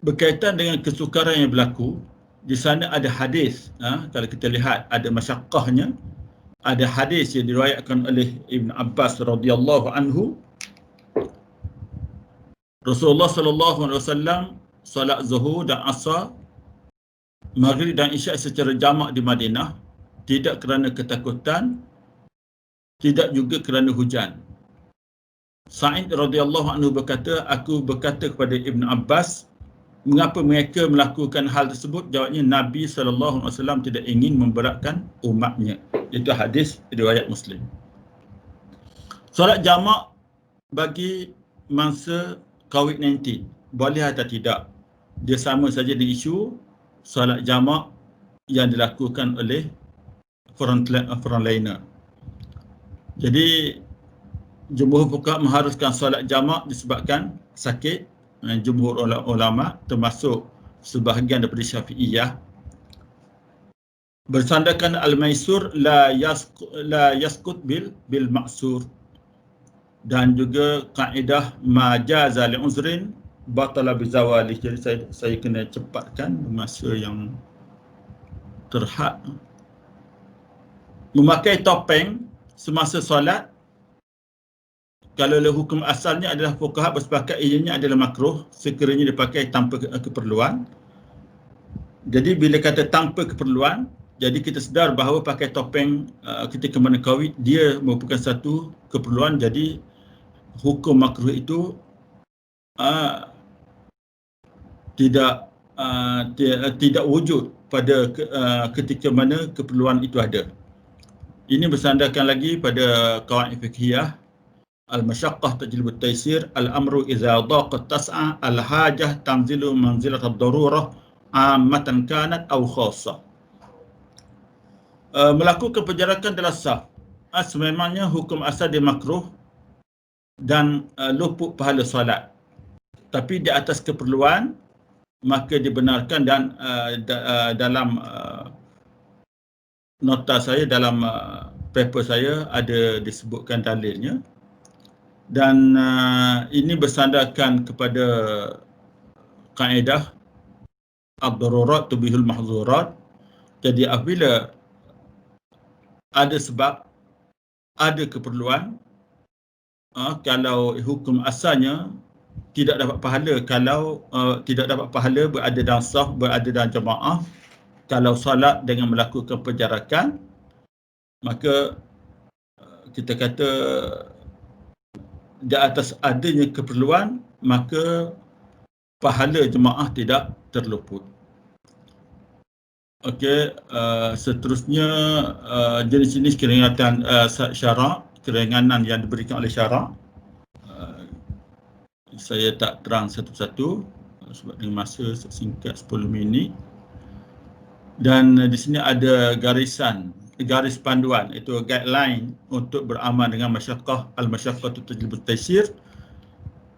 berkaitan dengan kesukaran yang berlaku, di sana ada hadis, kalau kita lihat ada masyaqqahnya, ada hadis yang diriwayatkan oleh Ibn Abbas radhiyallahu anhu. Rasulullah sallallahu alaihi wasallam solat zuhur dan asar, maghrib dan isyak secara jamak di Madinah, tidak kerana ketakutan, tidak juga kerana hujan. Sa'id radhiyallahu anhu berkata, aku berkata kepada Ibn Abbas, mengapa mereka melakukan hal tersebut? Jawabnya, Nabi sallallahu alaihi wasallam tidak ingin memberatkan umatnya. Itu hadis riwayat Muslim. Solat jamak bagi masa COVID-19 boleh atau tidak? Dia sama saja dengan isu solat jamak yang dilakukan oleh frontliner. Jadi jumhur fuqaha mengharuskan solat jamak disebabkan sakit. Jumhur ulama termasuk sebahagian daripada Syafi'iyah bersandarkan al-maisur la yaskut bil ma'sur, dan juga kaedah ma jaza li uzrin batala bi zawali. Jadi saya kena cepatkan masa yang terhad. Memakai topeng semasa solat, kalau hukum asalnya adalah fuqaha bersepakat ianya adalah makruh sekiranya dipakai tanpa keperluan. Jadi bila kata tanpa keperluan, Jadi kita sedar bahawa pakai topeng ketika mana COVID dia merupakan satu keperluan. Jadi hukum makruh itu tidak wujud pada ketika mana keperluan itu ada. Ini bersandarkan lagi pada qawaid fiqhiyah al-masyaqqah tajlibu at-taysir, al-amru idza daqat tas'a, al-hajah tanzilu manzilat ad-darurah ammatan kanat aw khassah. Melakukan penjarakan adalah sah. Sememangnya hukum asal dia makruh dan luput pahala solat. Tapi di atas keperluan maka dibenarkan. Dan dalam nota saya, dalam paper saya ada disebutkan dalilnya, dan ini bersandarkan kepada kaedah ad-darurat tubihul mahzurat. Jadi apabila ada sebab, ada keperluan, kalau hukum asalnya tidak dapat pahala, kalau tidak dapat pahala berada dalam saf, berada dalam jemaah, kalau salat dengan melakukan penjarakan, maka kita kata di atas adanya keperluan, maka pahala jemaah tidak terluput. Okey, seterusnya jenis-jenis keringanan syarak, keringanan yang diberikan oleh syarak. Saya tak terang satu-satu sebab dengan masa singkat 10 minit. Dan di sini ada garis panduan, itu guideline untuk beramal dengan masyaqqah. Al-masyaqqah tajlibu at-taysir.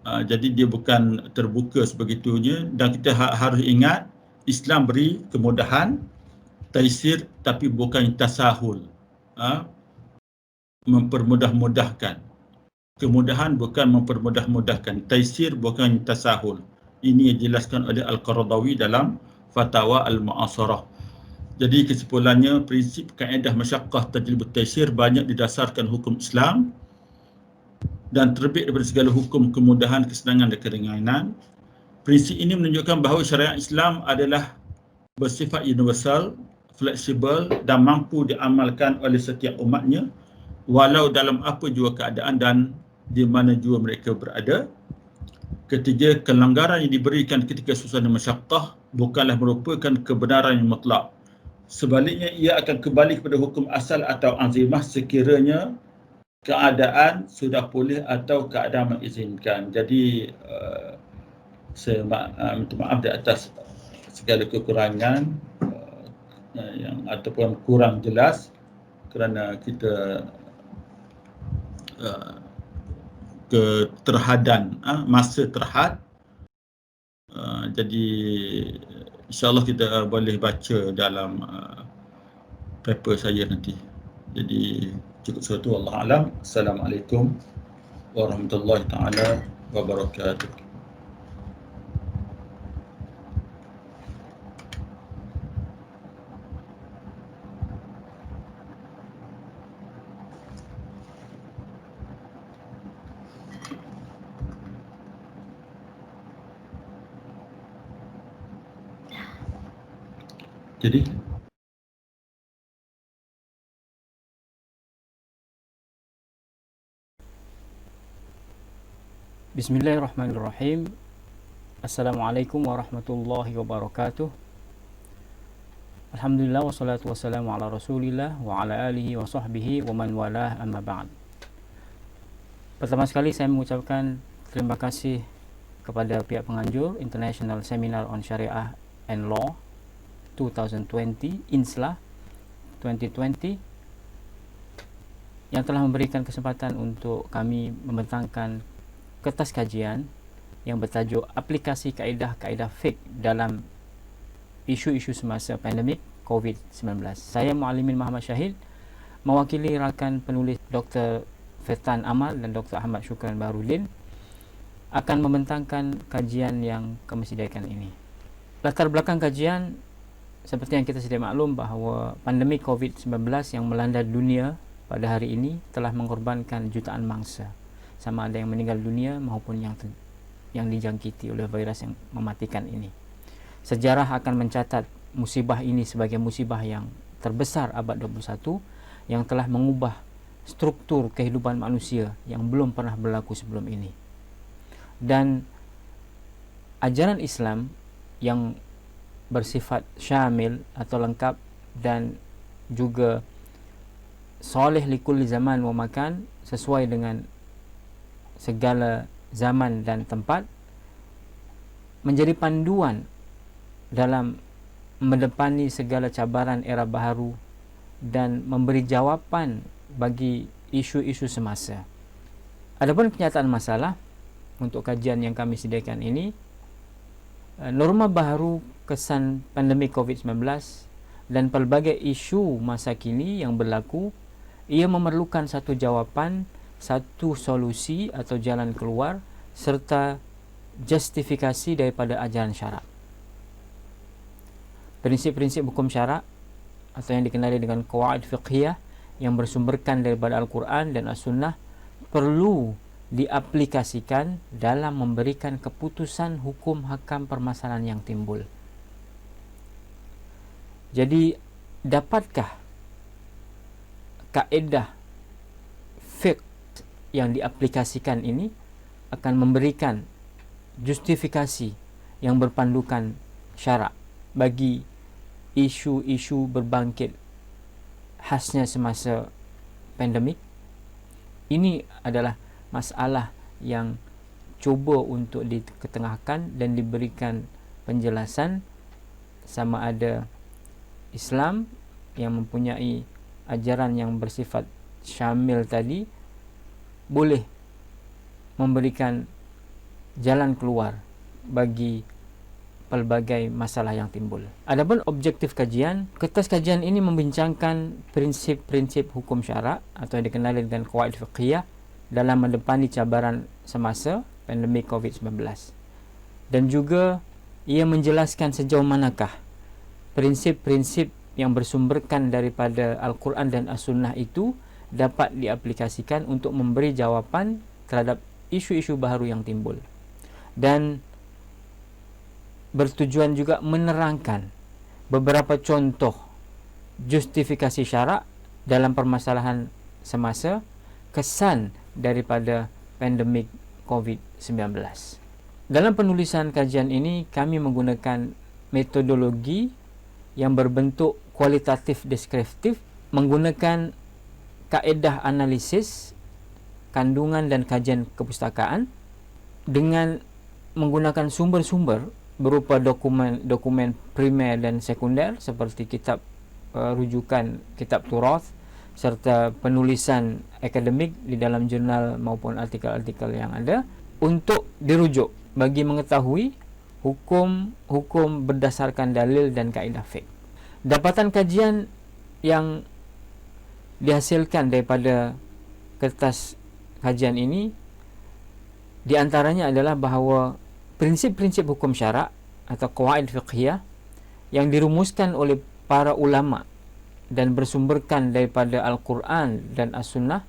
Jadi dia bukan terbuka sebegitunya, dan kita harus ingat Islam beri kemudahan, taysir, tapi bukan tasahul. Mempermudah-mudahkan. Kemudahan bukan mempermudah-mudahkan. Taysir bukan tasahul. Ini dijelaskan oleh Al-Qaradawi dalam Fatawa Al-Mu'asarah. Jadi kesimpulannya, prinsip kaedah masyaqqah tajlibu at-taysir banyak didasarkan hukum Islam dan terbit daripada segala hukum kemudahan, kesenangan dan keringanan. Prinsip ini menunjukkan bahawa syariat Islam adalah bersifat universal, fleksibel dan mampu diamalkan oleh setiap umatnya walau dalam apa jua keadaan dan di mana jua mereka berada. Ketiga, kelanggaran yang diberikan ketika suasana masyaqqah bukanlah merupakan kebenaran yang mutlak. Sebaliknya, ia akan kembali kepada hukum asal atau azimah sekiranya keadaan sudah pulih atau keadaan mengizinkan. Jadi saya minta maaf di atas segala kekurangan yang ataupun kurang jelas kerana kita keterhadan, masa terhad. Jadi insyaAllah kita boleh baca dalam paper saya nanti. Jadi cukup satu, Allah alam. Assalamualaikum warahmatullahi taala wabarakatuh. Jadi Bismillahirrahmanirrahim. Assalamualaikum warahmatullahi wabarakatuh. Alhamdulillah wassalatu wassalamu ala Rasulillah wa ala alihi wa sahbihi wa man walah, amma ba'd. Pertama sekali saya mengucapkan terima kasih kepada pihak penganjur International Seminar on Syariah and Law 2020, INSLA 2020, yang telah memberikan kesempatan untuk kami membentangkan kertas kajian yang bertajuk Aplikasi Kaedah-Kaedah Fiqh dalam Isu-isu Semasa Pandemik COVID-19. Saya Muallimin Muhammad Syahid, mewakili rakan penulis Dr. Fetan Amal dan Dr. Ahmad Syukran Baharudin, akan membentangkan kajian yang kami sediakan ini. Latar belakang kajian, seperti yang kita sedia maklum bahawa pandemik COVID-19 yang melanda dunia pada hari ini telah mengorbankan jutaan mangsa, sama ada yang meninggal dunia maupun yang dijangkiti oleh virus yang mematikan ini. Sejarah akan mencatat musibah ini sebagai musibah yang terbesar abad 21 yang telah mengubah struktur kehidupan manusia yang belum pernah berlaku sebelum ini. Dan ajaran Islam yang bersifat syamil atau lengkap dan juga soleh likulli zaman wa makan, sesuai dengan segala zaman dan tempat, menjadi panduan dalam mendepani segala cabaran era baharu dan memberi jawapan bagi isu-isu semasa. Adapun kenyataan masalah untuk kajian yang kami sediakan ini, norma baharu kesan pandemik COVID-19 dan pelbagai isu masa kini yang berlaku, ia memerlukan satu jawapan, satu solusi atau jalan keluar serta justifikasi daripada ajaran syarak. Prinsip-prinsip hukum syarak atau yang dikenali dengan qawaid fiqhiyah yang bersumberkan daripada Al-Quran dan As-Sunnah perlu diaplikasikan dalam memberikan keputusan hukum hakam permasalahan yang timbul. Jadi, dapatkah kaedah fiqh yang diaplikasikan ini akan memberikan justifikasi yang berpandukan syarak bagi isu-isu berbangkit khasnya semasa pandemik? Ini adalah masalah yang cuba untuk diketengahkan dan diberikan penjelasan sama ada Islam yang mempunyai ajaran yang bersifat syamil tadi boleh memberikan jalan keluar bagi pelbagai masalah yang timbul. Adapun objektif kajian, kertas kajian ini membincangkan prinsip-prinsip hukum syarak atau yang dikenali dengan qawaid fiqhiyah dalam mendepani cabaran semasa pandemik COVID-19. Dan juga ia menjelaskan sejauh manakah prinsip-prinsip yang bersumberkan daripada Al-Quran dan As-Sunnah itu dapat diaplikasikan untuk memberi jawapan terhadap isu-isu baharu yang timbul. Dan bertujuan juga menerangkan beberapa contoh justifikasi syarak dalam permasalahan semasa kesan daripada pandemik COVID-19. Dalam penulisan kajian ini, kami menggunakan metodologi yang berbentuk kualitatif deskriptif, menggunakan kaedah analisis, kandungan dan kajian kepustakaan dengan menggunakan sumber-sumber berupa dokumen primer dan sekunder seperti kitab rujukan kitab Turath serta penulisan akademik di dalam jurnal maupun artikel-artikel yang ada untuk dirujuk bagi mengetahui hukum berdasarkan dalil dan kaedah fiqh. Dapatan kajian yang dihasilkan daripada kertas kajian ini di antaranya adalah bahawa prinsip-prinsip hukum syarak atau qawaid fiqhiyah yang dirumuskan oleh para ulama dan bersumberkan daripada Al-Quran dan As-Sunnah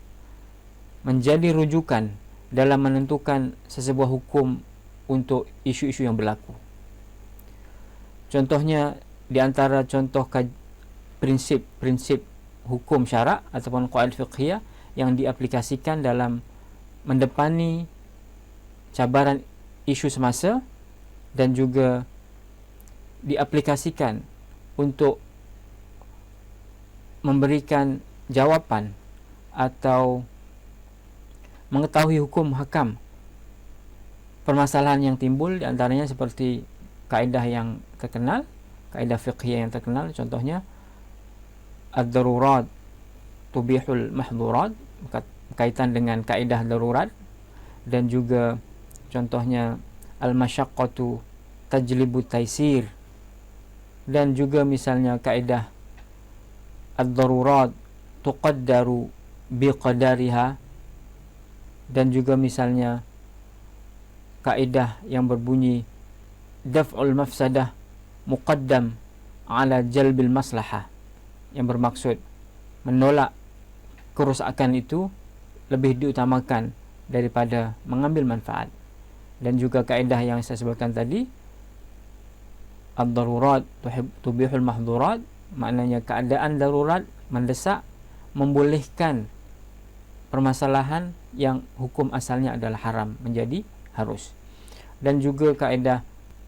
menjadi rujukan dalam menentukan sesebuah hukum untuk isu-isu yang berlaku. Contohnya, di antara contoh prinsip-prinsip hukum syarak ataupun qawaid fiqhiyah yang diaplikasikan dalam mendepani cabaran isu semasa dan juga diaplikasikan untuk memberikan jawapan atau mengetahui hukum hakam permasalahan yang timbul, di antaranya seperti kaedah yang terkenal, kaedah fiqhiyah yang terkenal, contohnya ad-darurat tubihul mahdhurat, berkaitan dengan kaedah darurat, dan juga contohnya al-masyaqqatu tajlibu taisir, dan juga misalnya kaedah ad-darurat tuqaddaru biqadariha, dan juga misalnya kaedah yang berbunyi daf'ul mafsadah muqaddam ala jalbil maslahah, yang bermaksud menolak kerusakan itu lebih diutamakan daripada mengambil manfaat. Dan juga kaedah yang saya sebutkan tadi, ad-darurat tubihul mahdhurat, maknanya keadaan darurat mendesak membolehkan permasalahan yang hukum asalnya adalah haram menjadi harus. Dan juga kaedah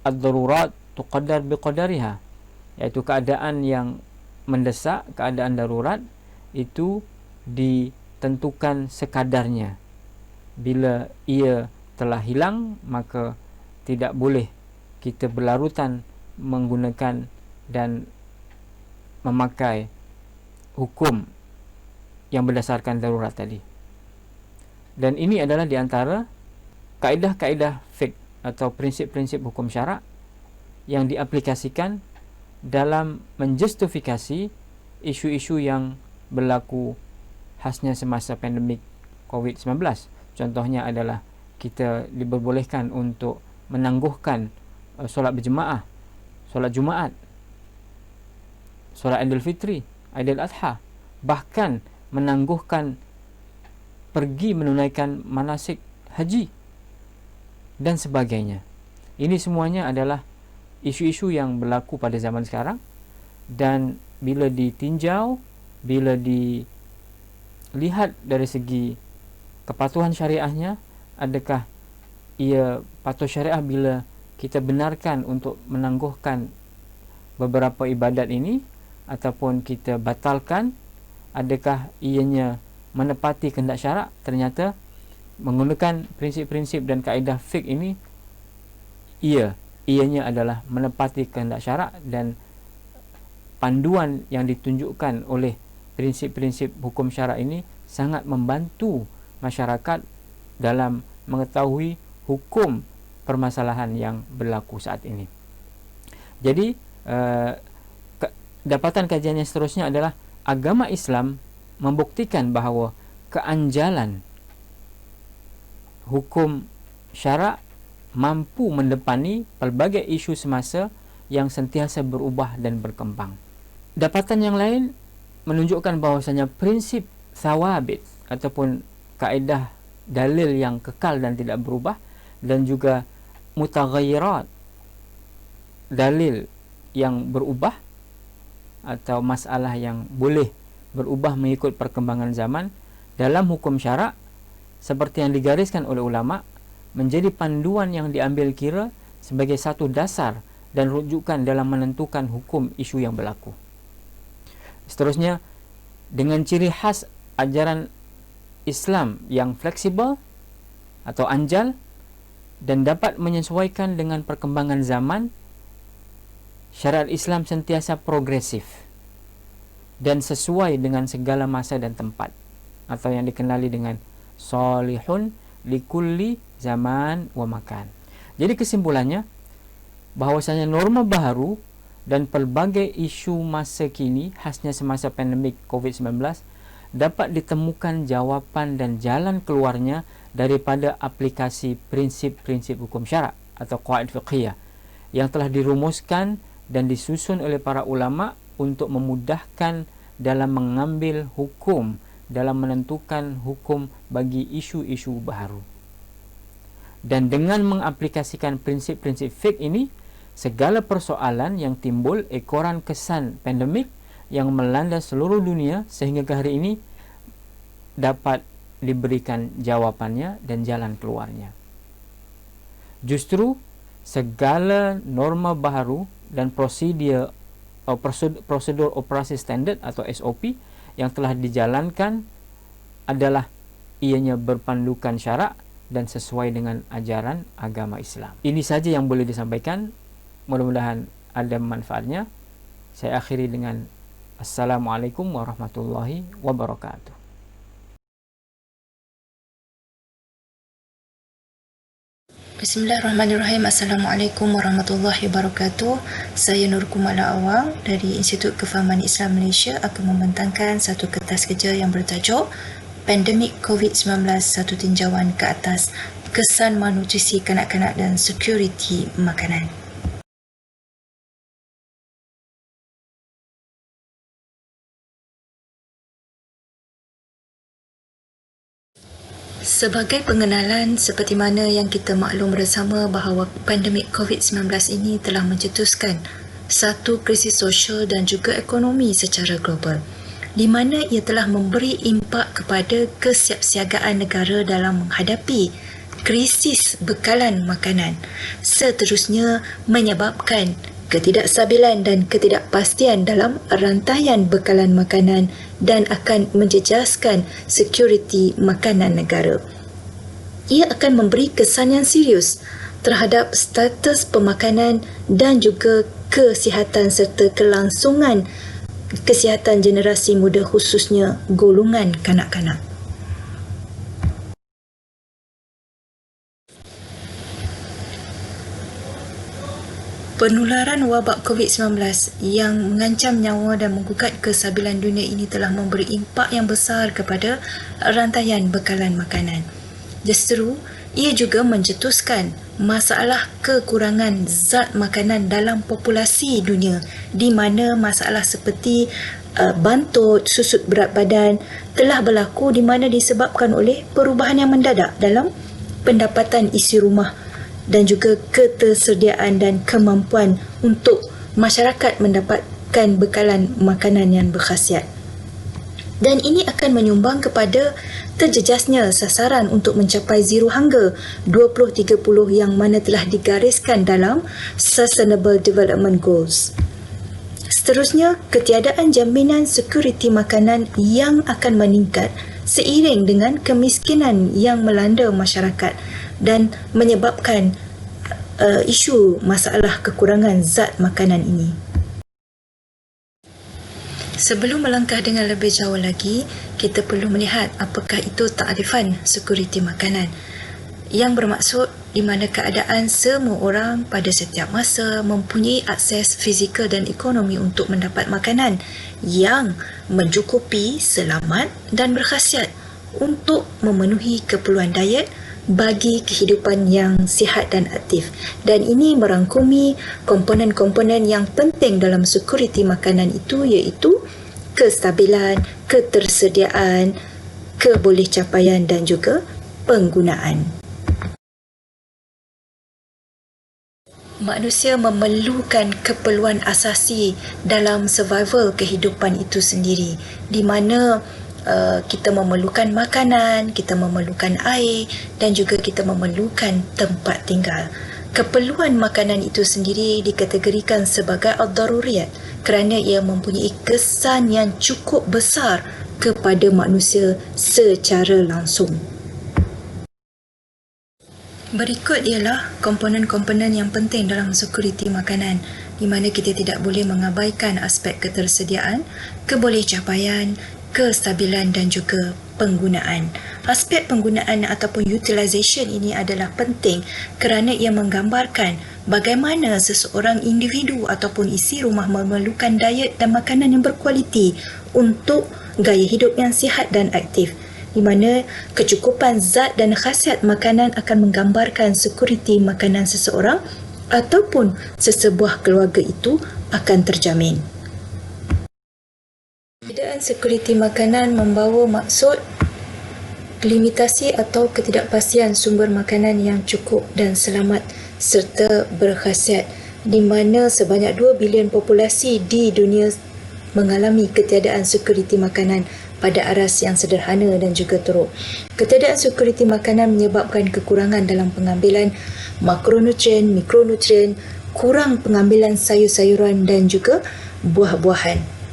ad-darurat tuqaddar biqadariha, iaitu keadaan yang mendesak, keadaan darurat itu ditentukan sekadarnya. Bila ia telah hilang, maka tidak boleh kita berlarutan menggunakan dan memakai hukum yang berdasarkan darurat tadi. Dan ini adalah di antara kaedah-kaedah fiqh atau prinsip-prinsip hukum syarak yang diaplikasikan dalam menjustifikasi isu-isu yang berlaku khasnya semasa pandemik COVID-19. Contohnya adalah kita diperbolehkan untuk menangguhkan solat berjemaah, solat Jumaat, solat Aidil Fitri, Aidil Adha, bahkan menangguhkan pergi menunaikan manasik haji dan sebagainya. Ini semuanya adalah isu-isu yang berlaku pada zaman sekarang, dan bila ditinjau, bila dilihat dari segi kepatuhan syariahnya, adakah ia patuh syariah bila kita benarkan untuk menangguhkan beberapa ibadat ini ataupun kita batalkan, adakah ianya menepati kehendak syarak? Ternyata menggunakan prinsip-prinsip dan kaedah fiqh ini, ianya adalah menepati kehendak syarak, dan panduan yang ditunjukkan oleh prinsip-prinsip hukum syarak ini sangat membantu masyarakat dalam mengetahui hukum permasalahan yang berlaku saat ini. Jadi dapatan kajian yang seterusnya adalah agama Islam membuktikan bahawa keanjalan hukum syarak mampu mendepani pelbagai isu semasa yang sentiasa berubah dan berkembang. Dapatan yang lain menunjukkan bahawasanya prinsip thawabit ataupun kaedah dalil yang kekal dan tidak berubah, dan juga mutaghayyirat, dalil yang berubah atau masalah yang boleh berubah mengikut perkembangan zaman dalam hukum syarak seperti yang digariskan oleh ulama, menjadi panduan yang diambil kira sebagai satu dasar dan rujukan dalam menentukan hukum isu yang berlaku. Seterusnya, dengan ciri khas ajaran Islam yang fleksibel atau anjal dan dapat menyesuaikan dengan perkembangan zaman, syariat Islam sentiasa progresif dan sesuai dengan segala masa dan tempat, atau yang dikenali dengan salihun likulli zaman wa makan. Jadi kesimpulannya, bahawasanya norma baharu dan pelbagai isu masa kini khasnya semasa pandemik COVID-19 dapat ditemukan jawapan dan jalan keluarnya daripada aplikasi prinsip-prinsip hukum syarak atau qawaid fiqhiyah yang telah dirumuskan dan disusun oleh para ulama untuk memudahkan dalam mengambil hukum, dalam menentukan hukum bagi isu-isu baharu. Dan dengan mengaplikasikan prinsip-prinsip fiqh ini, segala persoalan yang timbul ekoran kesan pandemik yang melanda seluruh dunia sehingga ke hari ini dapat diberikan jawapannya dan jalan keluarnya. Justru segala norma baharu dan prosedur operasi standard atau SOP yang telah dijalankan adalah ianya berpandukan syarak dan sesuai dengan ajaran agama Islam. Ini saja yang boleh disampaikan. Mudah-mudahan ada manfaatnya. Saya akhiri dengan Assalamualaikum warahmatullahi wabarakatuh. Bismillahirrahmanirrahim. Assalamualaikum warahmatullahi wabarakatuh. Saya Nur Kumala Awang dari Institut Kefahaman Islam Malaysia akan membentangkan satu kertas kerja yang bertajuk Pandemik COVID-19, satu tinjauan ke atas kesan malnutrisi kanak-kanak dan sekuriti makanan. Sebagai pengenalan, seperti mana yang kita maklum bersama bahawa pandemik COVID-19 ini telah mencetuskan satu krisis sosial dan juga ekonomi secara global, di mana ia telah memberi impak kepada kesiapsiagaan negara dalam menghadapi krisis bekalan makanan. Seterusnya menyebabkan ketidakstabilan dan ketidakpastian dalam rantaian bekalan makanan dan akan menjejaskan sekuriti makanan negara. Ia akan memberi kesan yang serius terhadap status pemakanan dan juga kesihatan serta kelangsungan kesihatan generasi muda, khususnya golongan kanak-kanak. Penularan wabak COVID-19 yang mengancam nyawa dan menggugat kestabilan dunia ini telah memberi impak yang besar kepada rantaian bekalan makanan. Justru, ia juga mencetuskan masalah kekurangan zat makanan dalam populasi dunia, di mana masalah seperti bantut, susut berat badan telah berlaku, di mana disebabkan oleh perubahan yang mendadak dalam pendapatan isi rumah dan juga ketersediaan dan kemampuan untuk masyarakat mendapatkan bekalan makanan yang berkhasiat. Dan ini akan menyumbang kepada terjejasnya sasaran untuk mencapai zero hunger 2030 yang mana telah digariskan dalam Sustainable Development Goals. Seterusnya, ketiadaan jaminan sekuriti makanan yang akan meningkat seiring dengan kemiskinan yang melanda masyarakat dan menyebabkan isu masalah kekurangan zat makanan ini. Sebelum melangkah dengan lebih jauh lagi, kita perlu melihat apakah itu takrifan sekuriti makanan, yang bermaksud di mana keadaan semua orang pada setiap masa mempunyai akses fizikal dan ekonomi untuk mendapat makanan yang mencukupi, selamat dan berkhasiat untuk memenuhi keperluan diet bagi kehidupan yang sihat dan aktif. Dan ini merangkumi komponen-komponen yang penting dalam sekuriti makanan itu, iaitu kestabilan, ketersediaan, kebolehcapaian dan juga penggunaan. Manusia memerlukan keperluan asasi dalam survival kehidupan itu sendiri, di mana kita memerlukan makanan, kita memerlukan air dan juga kita memerlukan tempat tinggal. Keperluan makanan itu sendiri dikategorikan sebagai ad-daruriyat kerana ia mempunyai kesan yang cukup besar kepada manusia secara langsung. Berikut ialah komponen-komponen yang penting dalam sekuriti makanan, di mana kita tidak boleh mengabaikan aspek ketersediaan, kebolehcapaian, kestabilan dan juga penggunaan. Aspek penggunaan ataupun utilization ini adalah penting kerana ia menggambarkan bagaimana seseorang individu ataupun isi rumah memerlukan diet dan makanan yang berkualiti untuk gaya hidup yang sihat dan aktif, di mana kecukupan zat dan khasiat makanan akan menggambarkan sekuriti makanan seseorang ataupun sesebuah keluarga itu akan terjamin. Keadaan sekuriti makanan membawa maksud limitasi atau ketidakpastian sumber makanan yang cukup dan selamat serta berkhasiat, di mana sebanyak 2 bilion populasi di dunia mengalami ketiadaan sekuriti makanan pada aras yang sederhana dan juga teruk. Ketiadaan sekuriti makanan menyebabkan kekurangan dalam pengambilan makronutrien, mikronutrien, kurang pengambilan sayur-sayuran dan juga buah-buahan.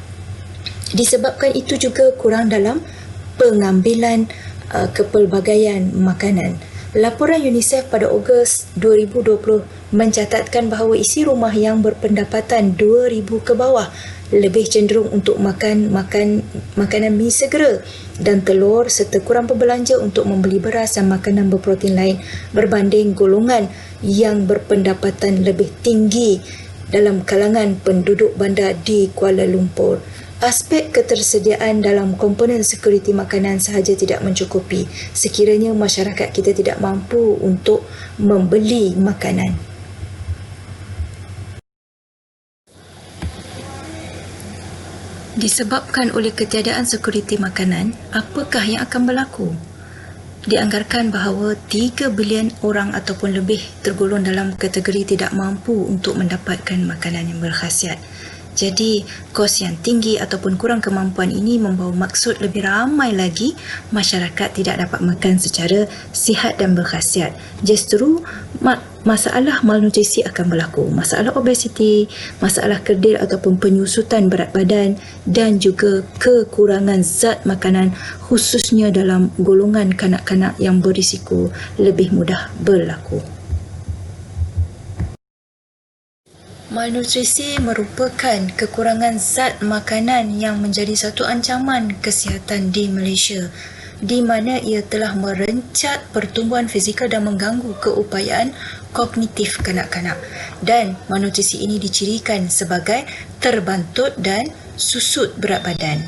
Disebabkan itu juga kurang dalam pengambilan kepelbagaian makanan. Laporan UNICEF pada Ogos 2020 mencatatkan bahawa isi rumah yang berpendapatan 2,000 ke bawah lebih cenderung untuk makan makanan mi segera dan telur serta kurang berbelanja untuk membeli beras dan makanan berprotein lain berbanding golongan yang berpendapatan lebih tinggi dalam kalangan penduduk bandar di Kuala Lumpur. Aspek ketersediaan dalam komponen sekuriti makanan sahaja tidak mencukupi sekiranya masyarakat kita tidak mampu untuk membeli makanan. Disebabkan oleh ketiadaan sekuriti makanan, apakah yang akan berlaku? Dianggarkan bahawa 3 bilion orang ataupun lebih tergolong dalam kategori tidak mampu untuk mendapatkan makanan yang berkhasiat. Jadi, kos yang tinggi ataupun kurang kemampuan ini membawa maksud lebih ramai lagi masyarakat tidak dapat makan secara sihat dan berkhasiat. Justru, masalah malnutrisi akan berlaku. Masalah obesiti, masalah kerdil ataupun penyusutan berat badan dan juga kekurangan zat makanan khususnya dalam golongan kanak-kanak yang berisiko lebih mudah berlaku. Malnutrisi merupakan kekurangan zat makanan yang menjadi satu ancaman kesihatan di Malaysia, di mana ia telah merencat pertumbuhan fizikal dan mengganggu keupayaan kognitif kanak-kanak. Dan malnutrisi ini dicirikan sebagai terbantut dan susut berat badan.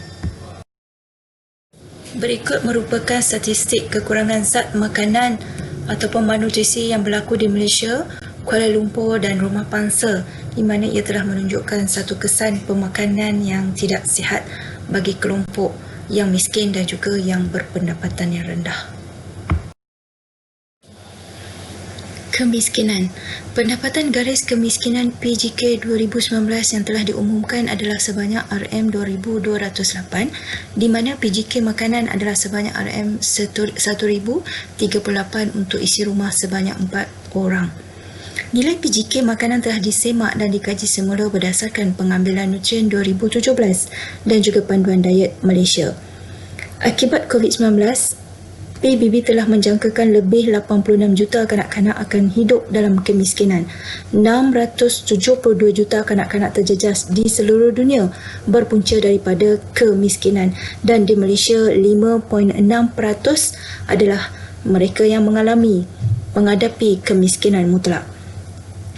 Berikut merupakan statistik kekurangan zat makanan ataupun malnutrisi yang berlaku di Malaysia, Kuala Lumpur dan Rumah Pangsa, di mana ia telah menunjukkan satu kesan pemakanan yang tidak sihat bagi kelompok yang miskin dan juga yang berpendapatan yang rendah. Kemiskinan. Pendapatan garis kemiskinan PJK 2019 yang telah diumumkan adalah sebanyak RM2,208, di mana PJK makanan adalah sebanyak RM1,038 untuk isi rumah sebanyak 4 orang. Nilai PJK makanan telah disemak dan dikaji semula berdasarkan pengambilan nutrien 2017 dan juga panduan diet Malaysia. Akibat COVID-19, PBB telah menjangkakan lebih 86 juta kanak-kanak akan hidup dalam kemiskinan. 672 juta kanak-kanak terjejas di seluruh dunia berpunca daripada kemiskinan, dan di Malaysia 5.6% adalah mereka yang menghadapi kemiskinan mutlak.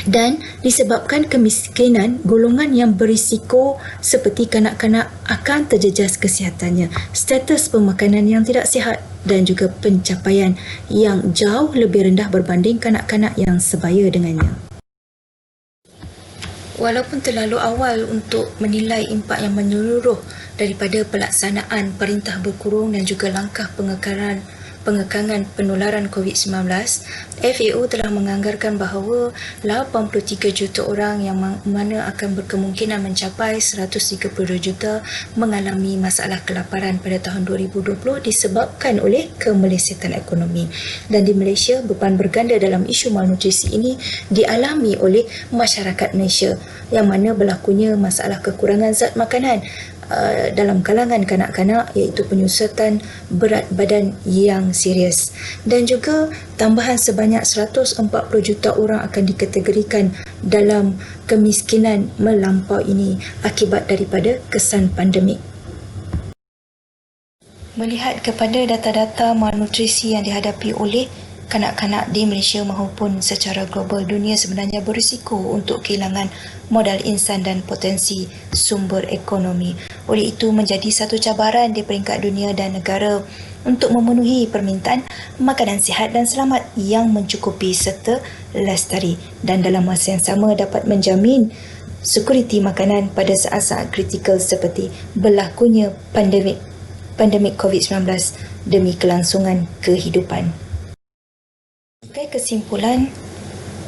Dan disebabkan kemiskinan, golongan yang berisiko seperti kanak-kanak akan terjejas kesihatannya, status pemakanan yang tidak sihat dan juga pencapaian yang jauh lebih rendah berbanding kanak-kanak yang sebaya dengannya. Walaupun terlalu awal untuk menilai impak yang menyeluruh daripada pelaksanaan perintah berkurung dan juga langkah pengekangan penularan COVID-19, FAO telah menganggarkan bahawa 83 juta orang yang mana akan berkemungkinan mencapai 132 juta mengalami masalah kelaparan pada tahun 2020 disebabkan oleh kemelesetan ekonomi. Dan di Malaysia, beban berganda dalam isu malnutrisi ini dialami oleh masyarakat Malaysia, yang mana berlakunya masalah kekurangan zat makanan dalam kalangan kanak-kanak, iaitu penyusutan berat badan yang serius, dan juga tambahan sebanyak 140 juta orang akan dikategorikan dalam kemiskinan melampau ini akibat daripada kesan pandemik. Melihat kepada data-data malnutrisi yang dihadapi oleh kanak-kanak di Malaysia maupun secara global, dunia sebenarnya berisiko untuk kehilangan modal insan dan potensi sumber ekonomi. Oleh itu, menjadi satu cabaran di peringkat dunia dan negara untuk memenuhi permintaan makanan sihat dan selamat yang mencukupi serta lestari, dan dalam masa yang sama dapat menjamin sekuriti makanan pada saat-saat kritikal seperti berlakunya pandemik COVID-19 demi kelangsungan kehidupan. Sebagai kesimpulan,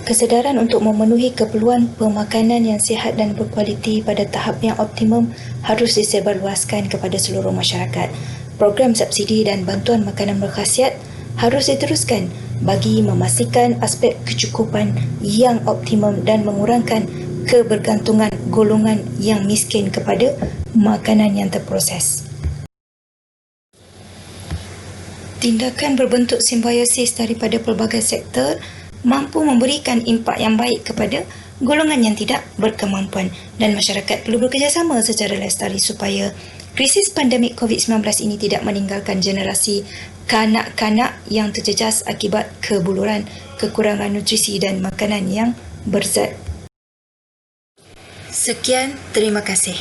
kesedaran untuk memenuhi keperluan pemakanan yang sihat dan berkualiti pada tahap yang optimum harus disebarluaskan kepada seluruh masyarakat. Program subsidi dan bantuan makanan berkhasiat harus diteruskan bagi memastikan aspek kecukupan yang optimum dan mengurangkan kebergantungan golongan yang miskin kepada makanan yang terproses. Tindakan berbentuk simbiosis daripada pelbagai sektor mampu memberikan impak yang baik kepada golongan yang tidak berkemampuan, dan masyarakat perlu bekerjasama secara lestari supaya krisis pandemik COVID-19 ini tidak meninggalkan generasi kanak-kanak yang terjejas akibat kebuluran, kekurangan nutrisi dan makanan yang berzat. Sekian, terima kasih.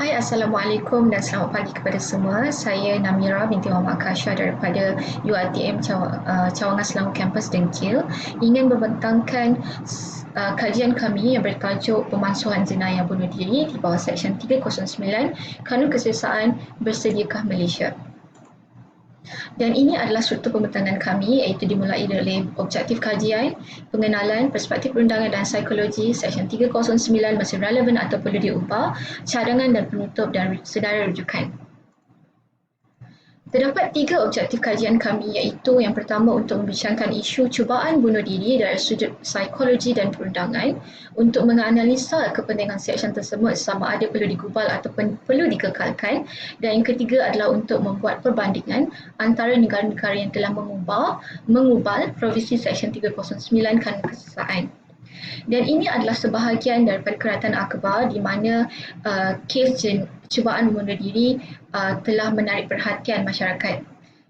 Hai, Assalamualaikum dan selamat pagi kepada semua. Saya Namira binti Muhammad Kasha daripada UiTM Cawangan Selangor Kampus Dengkil ingin membentangkan kajian kami yang bertajuk pemansuhan jenayah bunuh diri di bawah Seksyen 309 Kanun Keselesaan Bersediakah Malaysia. Dan ini adalah struktur pembentangan kami, iaitu dimulai dari objektif kajian, pengenalan, perspektif perundangan dan psikologi, Seksyen 309 masih relevan atau perlu diubah, cadangan dan penutup dan sedara rujukan. Terdapat 3 objektif kajian kami, iaitu yang pertama untuk membincangkan isu cubaan bunuh diri dari sudut psikologi dan perundangan, untuk menganalisa kepentingan seksyen tersebut sama ada perlu digubal ataupun perlu dikekalkan, dan yang ketiga adalah untuk membuat perbandingan antara negara-negara yang telah mengubal provisi Seksyen 309 Kanun Kesesaan. Dan ini adalah sebahagian daripada keratan akhbar di mana kes cubaan bunuh diri telah menarik perhatian masyarakat.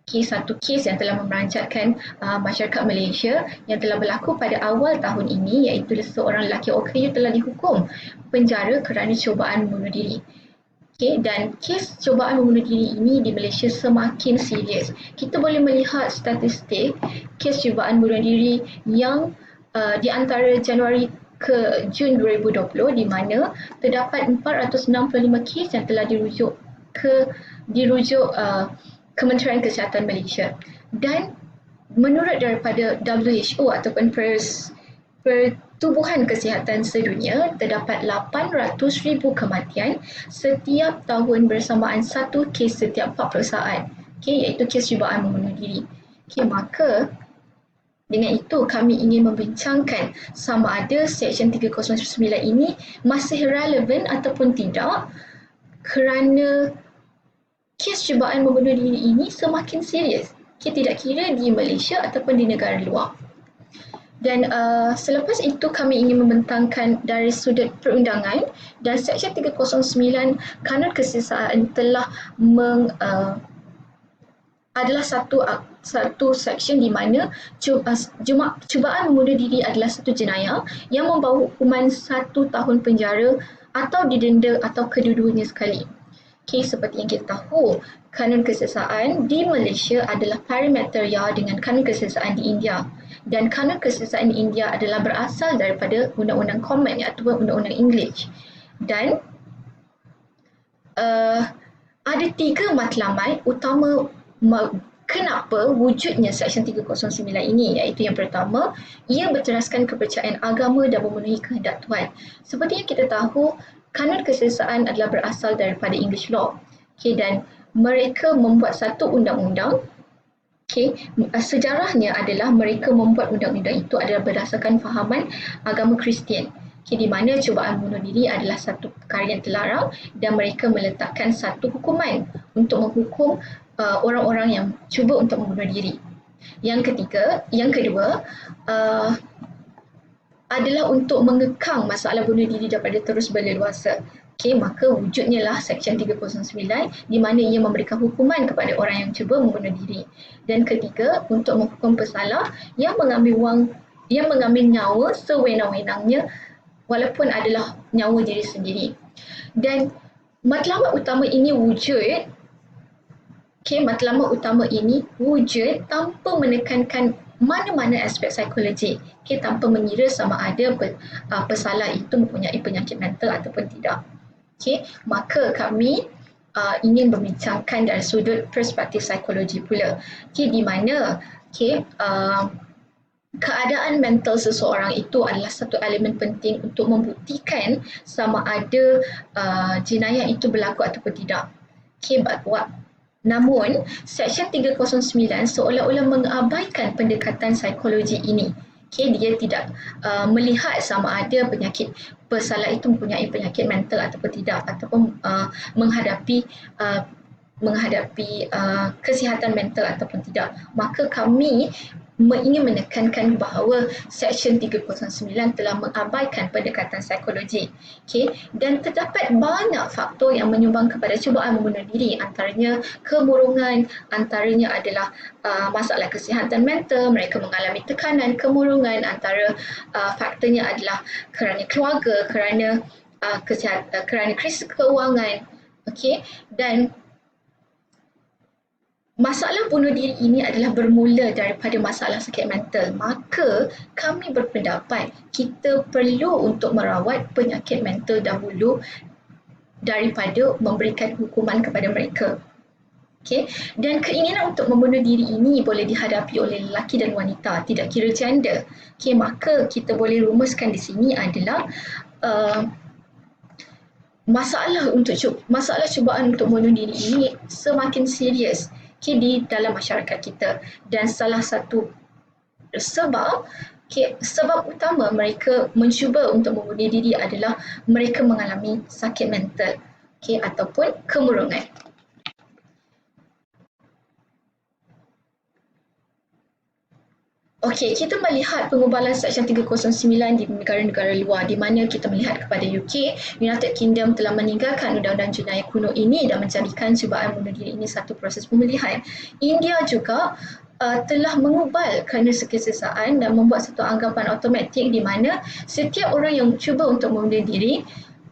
Satu kes yang telah memeranjatkan masyarakat Malaysia yang telah berlaku pada awal tahun ini, iaitu seorang lelaki OKU telah dihukum penjara kerana cubaan bunuh diri. Dan kes cubaan membunuh diri ini di Malaysia semakin serius. Kita boleh melihat statistik kes cubaan bunuh diri yang di antara Januari ke Jun 2020, di mana terdapat 465 kes yang telah dirujuk Kementerian Kesihatan Malaysia. Dan menurut daripada WHO ataupun Pertubuhan Kesihatan Sedunia, terdapat 800,000 kematian setiap tahun bersamaan satu kes setiap 40 saat. Iaitu kes cubaan membunuh diri. Maka dengan itu, kami ingin membincangkan sama ada Seksyen 309 ini masih relevan ataupun tidak, kerana kes cubaan membunuh diri ini semakin serius. Tidak kira di Malaysia ataupun di negara luar. Dan selepas itu, kami ingin membentangkan dari sudut perundangan, dan Seksyen 309 Kanun Kesesaan telah adalah satu seksyen di mana cubaan membunuh diri adalah satu jenayah yang membawa hukuman 1 tahun penjara atau didenda atau kedua-duanya sekali. Seperti yang kita tahu, Kanun Kesesaan di Malaysia adalah parimeteria dengan Kanun Kesesaan di India. Dan Kanun Kesesaan di India adalah berasal daripada Undang-Undang Common ataupun Undang-Undang English. Dan ada 3 matlamat utama kenapa wujudnya Seksyen 309 ini, iaitu yang pertama, ia berteraskan kepercayaan agama dan memenuhi kehendak Tuhan. Seperti yang kita tahu, Kanun Kesesaan adalah berasal daripada English law. Dan mereka membuat satu undang-undang. Sejarahnya adalah mereka membuat undang-undang itu adalah berdasarkan fahaman agama Kristian. Di mana cubaan bunuh diri adalah satu perkara yang terlarang, dan mereka meletakkan satu hukuman untuk menghukum orang-orang yang cuba untuk membunuh diri. Yang kedua adalah untuk mengekang masalah bunuh diri daripada terus berleluasa. Maka wujudnya lah Seksyen 309 di mana ia memberikan hukuman kepada orang yang cuba membunuh diri. Dan ketiga, untuk menghukum pesalah yang mengambil nyawa sewenang-wenangnya walaupun adalah nyawa diri sendiri. Dan matlamat utama ini wujud tanpa menekankan mana-mana aspek psikologi, tanpa mengira sama ada pesalah itu mempunyai penyakit mental ataupun tidak. Maka kami ingin membincangkan dari sudut perspektif psikologi pula, di mana keadaan mental seseorang itu adalah satu elemen penting untuk membuktikan sama ada jenayah itu berlaku ataupun tidak. Namun, Seksyen 309 seolah-olah mengabaikan pendekatan psikologi ini. Dia tidak melihat sama ada penyakit pesalah itu mempunyai penyakit mental ataupun tidak, ataupun menghadapi kesihatan mental ataupun tidak. Maka kami ingin menekankan bahawa Seksyen 309 telah mengabaikan pendekatan psikologi. Dan terdapat banyak faktor yang menyumbang kepada cubaan membunuh diri, antaranya kemurungan, antaranya adalah masalah kesihatan mental, mereka mengalami tekanan, kemurungan, antara faktornya adalah kerana keluarga, kerana krisis keuangan. Dan masalah bunuh diri ini adalah bermula daripada masalah sakit mental. Maka kami berpendapat kita perlu untuk merawat penyakit mental dahulu daripada memberikan hukuman kepada mereka. Okay. Dan keinginan untuk membunuh diri ini boleh dihadapi oleh lelaki dan wanita, tidak kira gender. Okay. Maka kita boleh rumuskan di sini adalah masalah cubaan untuk bunuh diri ini semakin serius di dalam masyarakat kita, dan salah satu sebab utama mereka mencuba untuk membunuh diri adalah mereka mengalami sakit mental ataupun kemurungan. Okey, kita melihat pengubalan Seksyen 309 di negara-negara luar, di mana kita melihat kepada UK, United Kingdom telah meninggalkan undang-undang jenayah kuno ini dan menjadikan cubaan bunuh diri ini satu proses pemulihan. India juga telah mengubal kerana kesesaan dan membuat satu anggapan automatik di mana setiap orang yang cuba untuk membunuh diri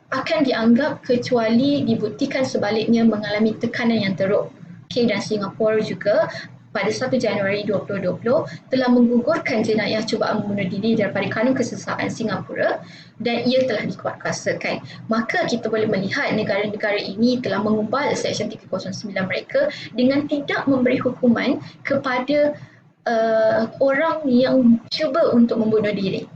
akan dianggap kecuali dibuktikan sebaliknya mengalami tekanan yang teruk. Dan Singapura juga pada 1 Januari 2020 telah menggugurkan jenayah cubaan membunuh diri daripada kanun kesesaan Singapura dan ia telah dikuatkuasakan. Maka kita boleh melihat negara-negara ini telah mengubal Seksyen 309 mereka dengan tidak memberi hukuman kepada orang yang cuba untuk membunuh diri.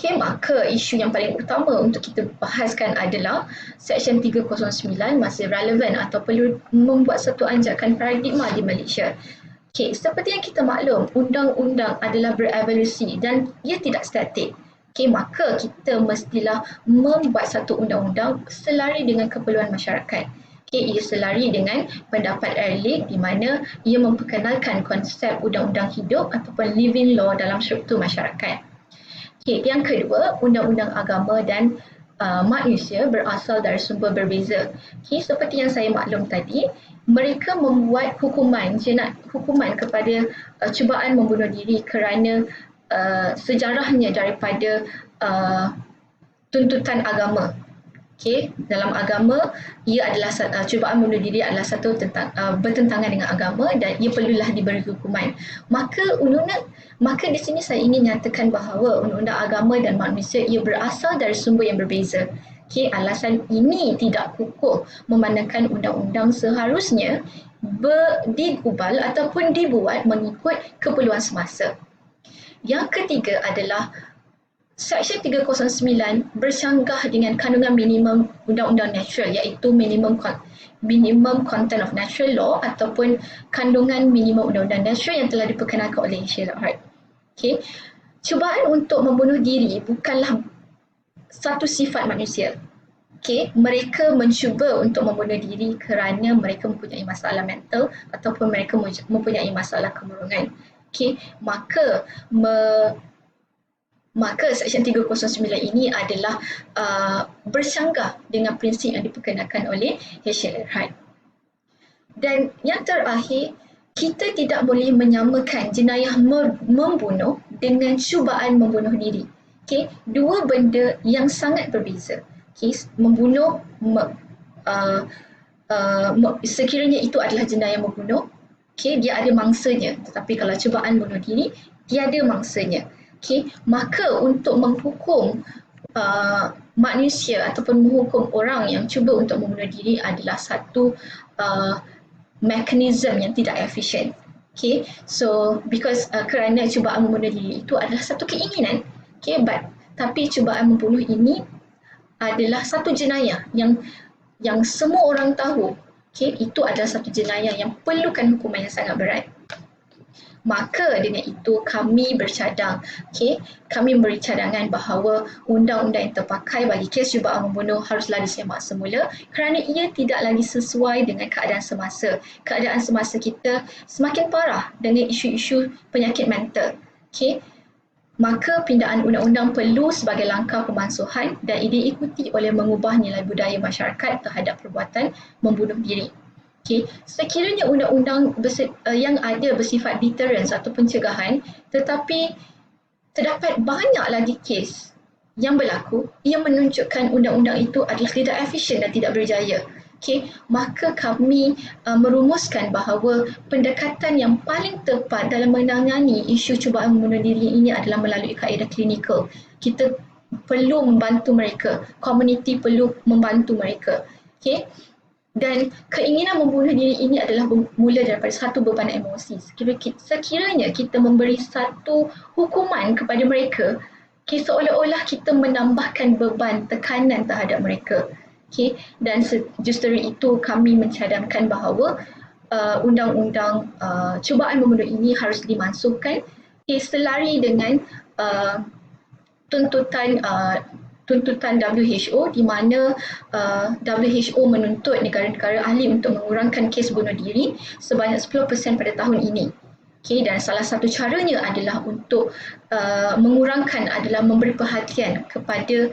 Maka isu yang paling utama untuk kita bahaskan adalah Seksyen 309 masih relevan atau perlu membuat satu anjakan paradigma di Malaysia. Seperti yang kita maklum, undang-undang adalah berevolusi dan ia tidak statik. Maka kita mestilah membuat satu undang-undang selari dengan keperluan masyarakat. Ia selari dengan pendapat Ehrlich di mana ia memperkenalkan konsep undang-undang hidup ataupun living law dalam struktur masyarakat. Yang kedua, undang-undang agama dan manusia berasal dari sumber berbeza. Seperti yang saya maklum tadi, mereka membuat hukuman kepada cubaan membunuh diri kerana sejarahnya daripada tuntutan agama. Dalam agama, ia adalah cubaan bunuh diri adalah satu bertentangan dengan agama dan ia perlulah diberi hukuman. Maka di sini saya ingin nyatakan bahawa undang-undang agama dan manusia ia berasal dari sumber yang berbeza. Alasan ini tidak kukuh memandangkan undang-undang seharusnya digubal ataupun dibuat mengikut keperluan semasa. Yang ketiga adalah Seksyen 309 bercanggah dengan kandungan minimum undang-undang natural, iaitu minimum content of natural law ataupun kandungan minimum undang-undang natural yang telah diperkenalkan oleh Sheila Hart. Cubaan untuk membunuh diri bukanlah satu sifat manusia. Mereka mencuba untuk membunuh diri kerana mereka mempunyai masalah mental ataupun mereka mempunyai masalah kemurungan. Maka Seksyen 309 ini adalah bercanggah dengan prinsip yang diperkenalkan oleh Sheila Hart. Dan yang terakhir, kita tidak boleh menyamakan jenayah membunuh dengan cubaan membunuh diri. Dua benda yang sangat berbeza. Membunuh, sekiranya itu adalah jenayah membunuh, dia ada mangsanya. Tetapi kalau cubaan bunuh diri, tiada mangsanya. Maka untuk menghukum manusia ataupun menghukum orang yang cuba untuk membunuh diri adalah satu mekanisme yang tidak efisien. Kerana cubaan membunuh diri itu adalah satu keinginan, tapi cubaan membunuh ini adalah satu jenayah yang semua orang tahu. Itu adalah satu jenayah yang perlukan hukuman yang sangat berat. Maka dengan itu kami bercadang, kami memberi cadangan bahawa undang-undang yang terpakai bagi kes cubaan membunuh haruslah disemak semula kerana ia tidak lagi sesuai dengan keadaan semasa. Keadaan semasa kita semakin parah dengan isu-isu penyakit mental. Maka pindaan undang-undang perlu sebagai langkah pemansuhan dan diikuti oleh mengubah nilai budaya masyarakat terhadap perbuatan membunuh diri. Sekiranya undang-undang yang ada bersifat deterrence atau pencegahan, tetapi terdapat banyak lagi kes yang berlaku yang menunjukkan undang-undang itu adalah tidak efisien dan tidak berjaya. Maka kami merumuskan bahawa pendekatan yang paling tepat dalam menangani isu cubaan membunuh diri ini adalah melalui kaedah klinikal. Kita perlu membantu mereka, komuniti perlu membantu mereka. Dan keinginan membunuh diri ini adalah bermula daripada satu beban emosi. Sekiranya kita memberi satu hukuman kepada mereka, seolah-olah kita menambahkan beban tekanan terhadap mereka. Dan justru itu kami mencadangkan bahawa undang-undang cubaan membunuh ini harus dimansuhkan selari dengan tuntutan WHO, di mana WHO menuntut negara-negara ahli untuk mengurangkan kes bunuh diri sebanyak 10% pada tahun ini. Dan salah satu caranya adalah untuk mengurangkan adalah memberi perhatian kepada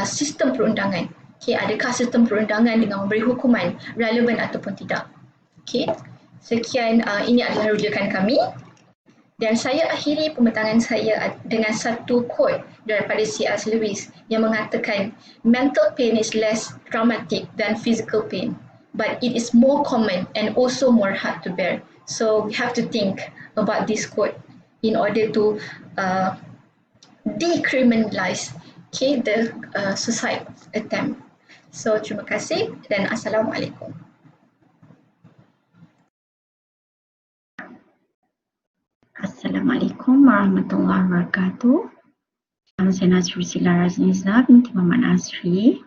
sistem perundangan. Adakah sistem perundangan dengan memberi hukuman relevan ataupun tidak. Sekian, ini adalah rujukan kami. Dan saya akhiri pembentangan saya dengan satu quote daripada C.S. Lewis yang mengatakan, mental pain is less dramatic than physical pain, but it is more common and also more hard to bear. So we have to think about this quote in order to decriminalize the suicide attempt. So terima kasih dan Assalamualaikum. Assalamualaikum warahmatullahi wabarakatuh. Nama saya Nazrul Sila Razniza binti Muhammad Nazri.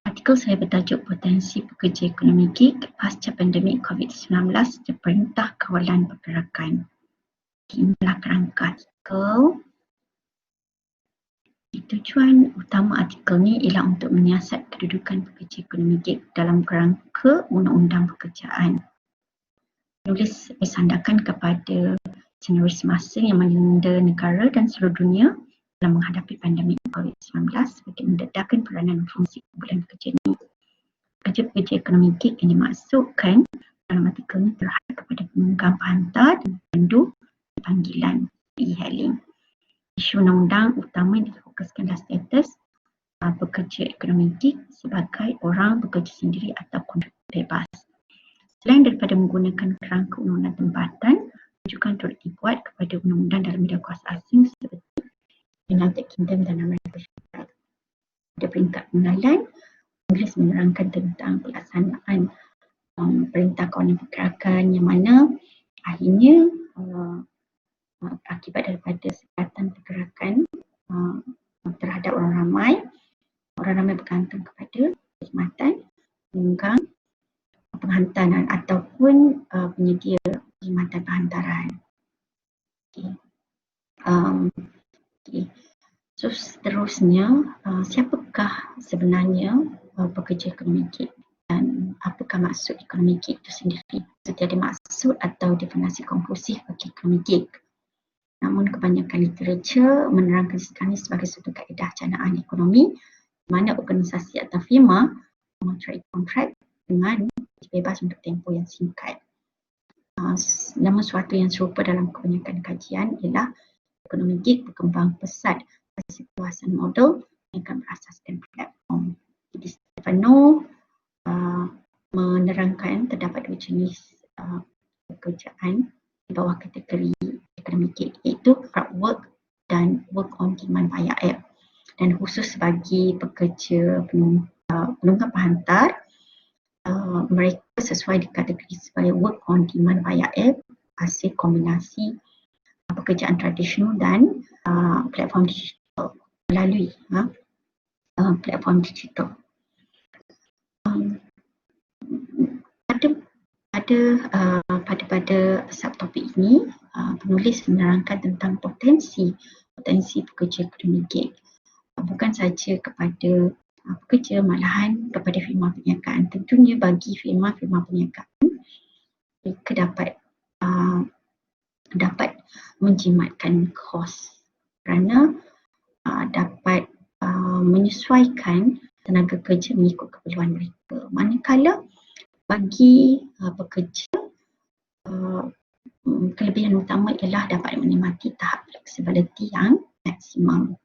Artikel saya bertajuk Potensi Pekerja Ekonomi Gig Pasca Pandemik COVID-19 dan Perintah Kawalan Pergerakan. Inilah kerangka artikel. Tujuan utama artikel ini ialah untuk menyiasat kedudukan pekerja ekonomi gig dalam kerangka Undang-Undang Pekerjaan. Penulis bersandarkan kepada senario semasa yang melinda negara dan seluruh dunia dalam menghadapi pandemik COVID-19 bagi mendedahkan peranan fungsi kumpulan pekerja ini. Pekerja-pekerja ekonomi gig yang dimaksudkan dalam artikel ini terhad kepada pemegang penghantar dan pemandu panggilan e-hailing. Isu undang-undang utama yang difokuskan adalah status pekerja ekonomi gig sebagai orang bekerja sendiri atau kontraktor bebas. Selain daripada menggunakan kerangka undang-undang tempatan, rujukan turut dibuat kepada undang-undang dalam bidang kuasa asing seperti United Kingdom dan Amerika Syarikat. Pada peringkat pengenalan, Inggeris menerangkan tentang pelaksanaan perintah kawalan pergerakan yang mana akhirnya akibat daripada sekatan pergerakan terhadap orang ramai bergantung kepada perkhidmatan pengembang penghantaran ataupun penyedia perkhidmatan penghantaran. So seterusnya, siapakah sebenarnya pekerja ekonomi gig dan apakah maksud ekonomi gig itu sendiri? Tiada maksud atau definisi konklusif bagi ekonomi gig. Namun kebanyakan literatur menerangkan sekarang ini sebagai satu kaedah canaan ekonomi di mana organisasi atau firma mengontrak kontrak dengan bebas untuk tempoh yang singkat. Namun suatu yang serupa dalam kebanyakan kajian ialah ekonomi gig berkembang pesat pada situasi model yang akan berasaskan platform. Jadi Stefano menerangkan terdapat dua jenis pekerjaan di bawah kategori ekonomi gig, iaitu crowd work dan work on demand via app. Dan khusus bagi pekerja penunggang penghantar, mereka sesuai dikategori sebagai work on demand via app, hasil kombinasi pekerjaan tradisional dan platform digital melalui platform digital. Pada subtopik ini, penulis menerangkan tentang potensi pekerja ekonomi gig, bukan saja kepada pekerja, malahan kepada firma perniagaan. Tentunya bagi firma-firma perniagaan, mereka dapat menjimatkan kos kerana dapat menyesuaikan tenaga kerja mengikut keperluan mereka. Manakala bagi pekerja, kelebihan utama ialah dapat menikmati tahap flexibility yang maksimum.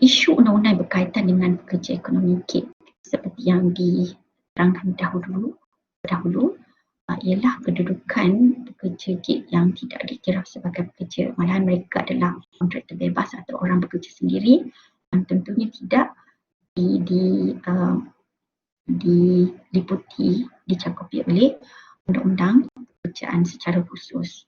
Isu undang-undang berkaitan dengan pekerja ekonomi gig seperti yang diterangkan dahulu ialah kedudukan pekerja gig yang tidak dikira sebagai pekerja, malahan mereka adalah kontraktor bebas atau orang bekerja sendiri yang tentunya tidak diliputi, dicakupi oleh undang-undang pekerjaan secara khusus.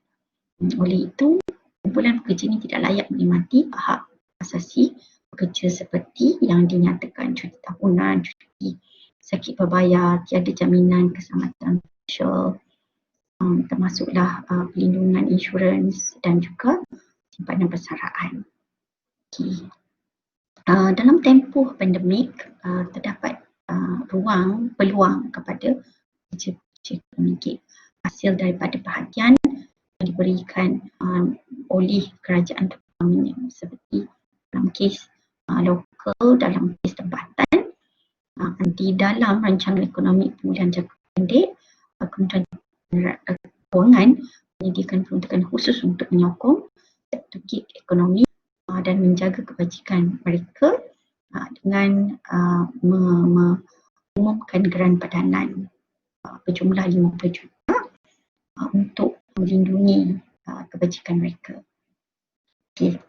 Oleh itu, kumpulan pekerja ini tidak layak menikmati hak asasi pekerja seperti yang dinyatakan cuti tahunan, cuti sakit berbayar, tiada jaminan keselamatan sosial, termasuklah pelindungan insurans dan juga simpanan persaraan. Okay. Dalam tempoh pandemik, terdapat peluang kepada pekerja ekonomi gig. Hasil daripada perhatian yang diberikan oleh kerajaan terutamanya seperti dalam kes lokal, dalam kes tempatan, di dalam rancangan ekonomi pemulihan jangka pendek, Kementerian Kewangan menyediakan peruntukan khusus untuk menyokong sektor gig ekonomi dan menjaga kebajikan mereka dengan mengumumkan geran padanan berjumlah 50 juta untuk melindungi kebajikan mereka. Okay.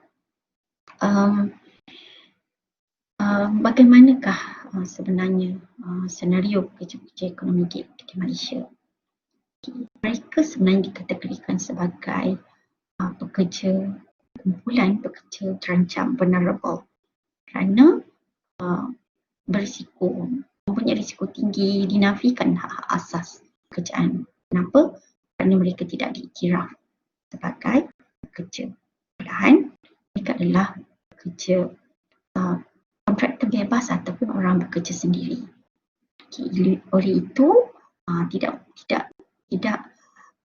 Bagaimanakah sebenarnya senario pekerja-pekerja ekonomi gig di Malaysia? Okay. Mereka sebenarnya dikategorikan sebagai pekerja, kumpulan pekerja terancam vulnerable kerana berisiko, mempunyai risiko tinggi dinafikan hak-hak asas pekerjaan. Kenapa? Kerana mereka tidak diiktiraf sebagai pekerja. Padahal mereka adalah pekerja kontraktor bebas ataupun orang bekerja sendiri. Okay. Oleh itu tidak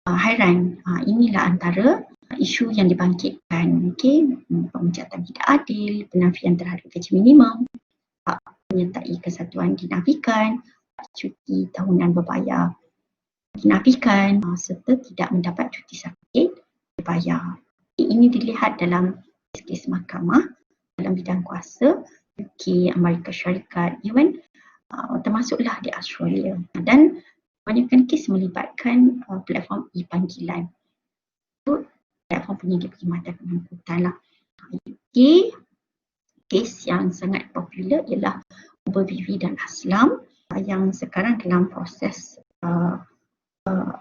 hairan inilah antara isu yang dibangkitkan, pemecatan tidak adil, penafian terhadap gaji minimum, hak menyertai kesatuan dinafikan, cuti tahunan berbayar dinafikan, serta tidak mendapat cuti sakit berbayar. Ini dilihat dalam kes mahkamah dalam bidang kuasa UK, Amerika Syarikat, even termasuklah di Australia, dan kebanyakan kes melibatkan platform e-panggilan. Platform penyedia perkhidmatan pengangkutan lah. UK, kes yang sangat popular ialah Uber BV dan Aslam yang sekarang dalam proses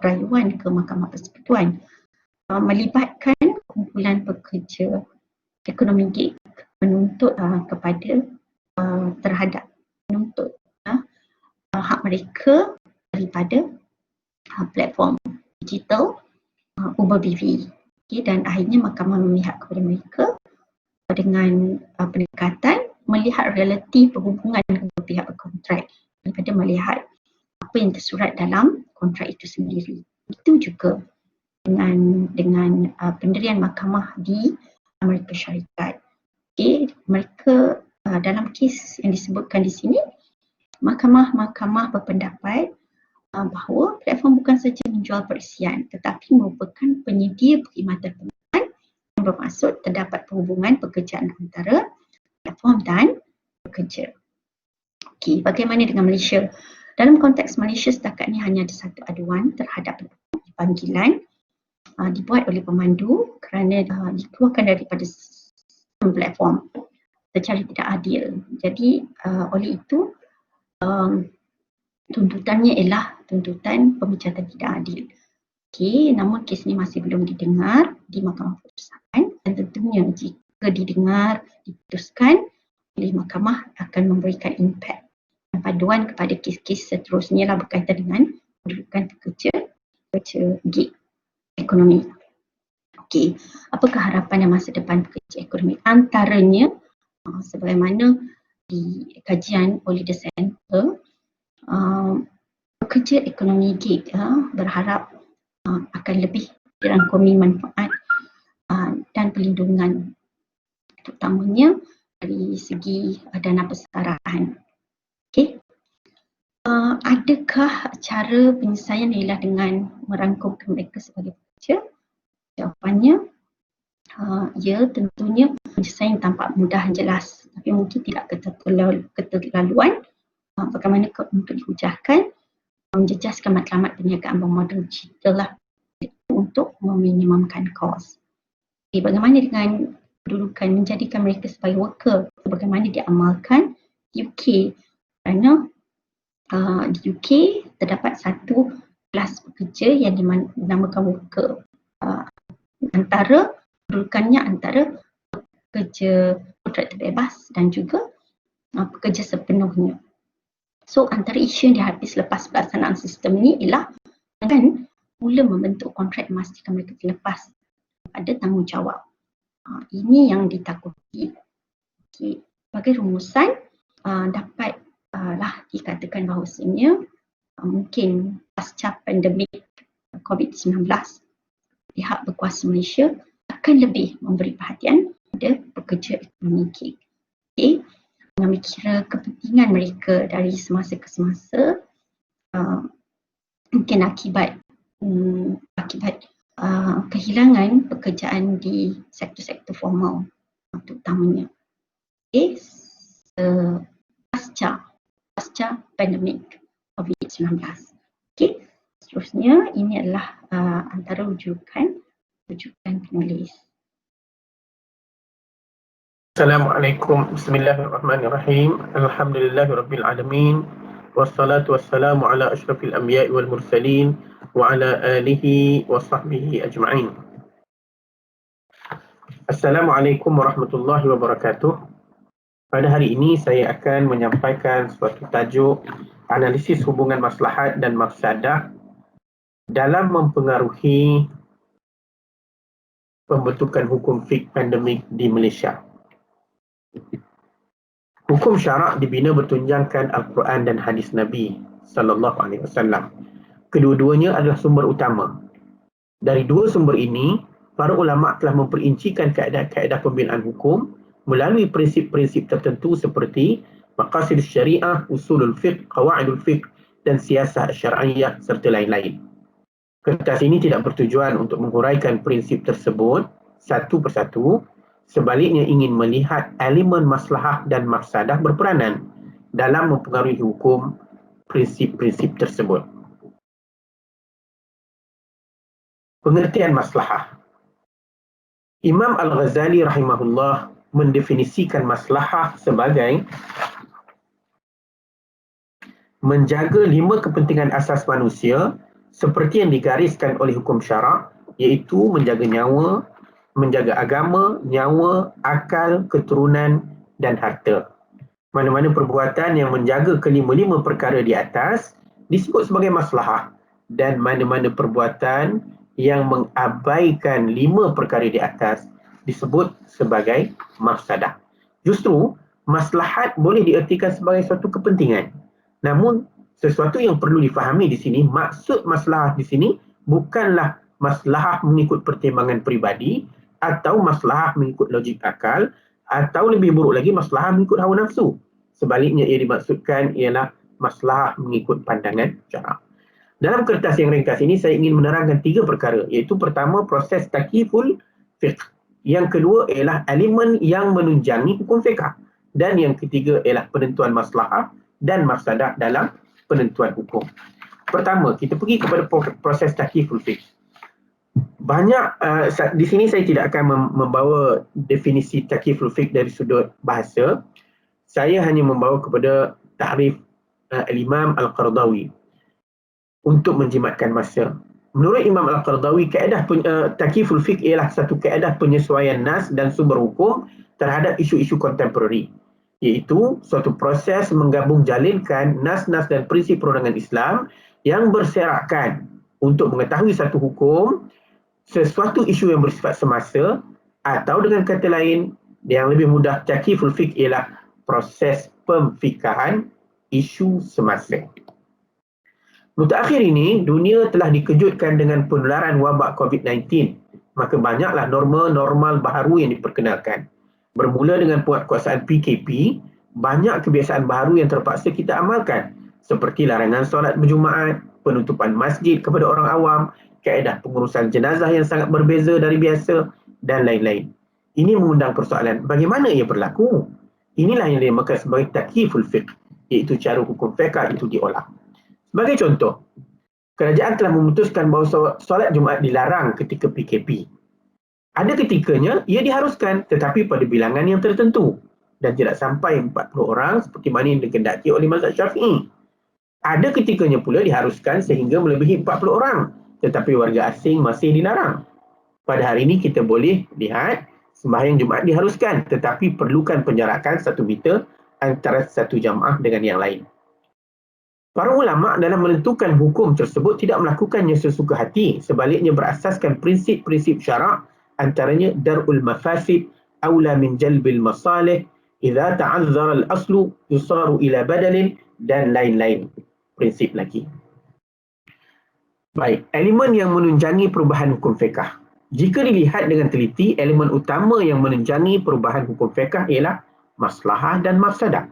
rayuan ke Mahkamah Persekutuan, melibatkan kumpulan pekerja ekonomi gig menuntut menuntut hak mereka daripada platform digital Uber BV. Okay, dan akhirnya mahkamah memihak kepada mereka dengan pendekatan melihat realiti perhubungan kedua pihak berkontrak daripada melihat apa yang tersurat dalam kontrak itu sendiri. Itu juga dengan pendirian mahkamah di Amerika Syarikat. Okay, mereka dalam kes yang disebutkan di sini, mahkamah berpendapat bahawa platform bukan saja menjual perisian tetapi merupakan penyedia perkhidmatan pengangkutan yang bermaksud terdapat perhubungan pekerjaan antara platform dan pekerja. Okey, bagaimana dengan Malaysia? Dalam konteks Malaysia setakat ini hanya ada satu aduan terhadap panggilan dibuat oleh pemandu kerana dikeluarkan daripada sistem platform secara tidak adil. Jadi oleh itu tuntutannya ialah tuntutan pemecatan tidak adil. Okey, namun kes ini masih belum didengar di Mahkamah Putusan dan tentunya jika didengar, diputuskan oleh mahkamah akan memberikan impak dan paduan kepada kes-kes seterusnya lah berkaitan dengan kedudukan pekerja gig ekonomi. Okey, apakah harapan dan masa depan pekerja ekonomi? Antaranya sebagaimana di kajian oleh The Center, pekerja ekonomi gig berharap akan lebih dirangkumi manfaat dan perlindungan, terutamanya dari segi dana persaraan. Okay. Adakah cara penyelesaian ialah dengan merangkumkan mereka sebagai pekerja? Jawapannya ya, tentunya penyelesaian tampak mudah dan jelas, tapi mungkin tidak keterlaluan bagaimana untuk dihujahkan menjejaskan matlamat perniagaan bermodal digital lah untuk meminimumkan kos. Bagaimana dengan kedudukan menjadikan mereka sebagai worker, bagaimana diamalkan UK, kerana di UK terdapat satu kelas pekerja yang dinamakan worker, antara kedudukannya antara pekerja kontraktor bebas dan juga pekerja sepenuhnya. So antara isu yang dihadapi selepas pelaksanaan sistem ini ialah akan mula membentuk kontrak memastikan mereka terlepas pada tanggungjawab. Ini yang ditakuti. Okay. Sebagai rumusan, dapatlah dikatakan bahawasanya mungkin pasca pandemik COVID-19, pihak berkuasa Malaysia akan lebih memberi perhatian pada pekerja ekonomi gig. Okay. Mengambil kira kepentingan mereka dari semasa ke semasa, mungkin akibat kehilangan pekerjaan di sektor-sektor formal terutamanya. Okay. Pasca pandemik COVID-19. Okay. Seterusnya ini adalah antara rujukan penulis. Assalamualaikum, bismillahirrahmanirrahim. Alhamdulillahirabbil alamin. Wassalatu wassalamu ala asyrafil anbiya'i wal mursalin wa ala alihi wa sahbihi ajma'in. Assalamualaikum warahmatullahi wabarakatuh. Pada hari ini saya akan menyampaikan suatu tajuk analisis hubungan maslahat dan mafsadah dalam mempengaruhi pembentukan hukum fiqh pandemik di Malaysia. Hukum syarak dibina bertunjangkan Al-Quran dan hadis Nabi sallallahu alaihi wasallam. Kedua-duanya adalah sumber utama. Dari dua sumber ini, para ulama telah memperincikan kaedah-kaedah pembelaan hukum melalui prinsip-prinsip tertentu seperti maqasid syariah, usulul fiqh, qawaidul fiqh dan siasah syar'iyyah serta lain-lain. Kertas ini tidak bertujuan untuk menghuraikan prinsip tersebut satu persatu. Sebaliknya ingin melihat elemen maslahah dan mafsadah berperanan dalam mempengaruhi hukum prinsip-prinsip tersebut. Pengertian maslahah. Imam Al-Ghazali rahimahullah mendefinisikan maslahah sebagai menjaga 5 kepentingan asas manusia seperti yang digariskan oleh hukum syarak, iaitu menjaga nyawa, menjaga agama, nyawa, akal, keturunan dan harta. Mana-mana perbuatan yang menjaga kelima-lima perkara di atas disebut sebagai maslahah, dan mana-mana perbuatan yang mengabaikan 5 perkara di atas disebut sebagai mafsadah. Justru maslahat boleh diertikan sebagai suatu kepentingan. Namun sesuatu yang perlu difahami di sini, maksud maslahah di sini bukanlah maslahah mengikut pertimbangan peribadi atau maslahah mengikut logik akal, atau lebih buruk lagi maslahah mengikut hawa nafsu. Sebaliknya ia dimaksudkan ialah maslahah mengikut pandangan syarak. Dalam kertas yang ringkas ini saya ingin menerangkan 3 perkara, iaitu pertama proses takyiful fiqh, yang kedua ialah elemen yang menunjangi hukum fiqh, dan yang ketiga ialah penentuan maslahah dan mafsadah dalam penentuan hukum. Pertama, kita pergi kepada proses takyiful fiqh. Banyak di sini saya tidak akan membawa definisi takyiful fiqh dari sudut bahasa. Saya hanya membawa kepada takrif Al-Imam Al-Qardawi untuk menjimatkan masa. Menurut Imam Al-Qardawi, kaedah takyiful fiqh ialah satu kaedah penyesuaian nas dan sumber hukum terhadap isu-isu kontemporari, iaitu suatu proses menggabung jalinkan nas-nas dan prinsip perundangan Islam yang berserakan untuk mengetahui satu hukum, sesuatu isu yang bersifat semasa, atau dengan kata lain yang lebih mudah, takyiful fiqh ialah proses pemfikahan isu semasa. Mutakhir ini, dunia telah dikejutkan dengan penularan wabak COVID-19, maka banyaklah norma-normal baharu yang diperkenalkan. Bermula dengan penguatkuasaan PKP, banyak kebiasaan baharu yang terpaksa kita amalkan, seperti larangan solat berjumaat, penutupan masjid kepada orang awam, kaedah pengurusan jenazah yang sangat berbeza dari biasa, dan lain-lain. Ini mengundang persoalan, bagaimana ia berlaku? Inilah yang dinamakan sebagai takyiful fiqh, iaitu cara hukum fiqh itu diolah. Sebagai contoh, kerajaan telah memutuskan bahawa solat Jumaat dilarang ketika PKP. Ada ketikanya ia diharuskan, tetapi pada bilangan yang tertentu. dan tidak sampai 40 orang seperti mana yang dikehendaki oleh mazhab Syafi'i. Ada ketikanya pula diharuskan sehingga melebihi 40 orang, tetapi warga asing masih dilarang. Pada hari ini kita boleh lihat sembahyang Jumaat diharuskan, tetapi perlukan penjarakan 1 meter antara satu jamaah dengan yang lain. Para ulama dalam menentukan hukum tersebut tidak melakukannya sesuka hati, sebaliknya berasaskan prinsip-prinsip syarak, antaranya dar'ul mafasid aula min jalbil masalih, idza ta'azzara al-aslu yusaru ila badalin, dan lain-lain prinsip lagi. Baik, elemen yang menunjangi perubahan hukum fiqh. Jika dilihat dengan teliti, elemen utama yang menunjangi perubahan hukum fiqh ialah maslahah dan mafsadah.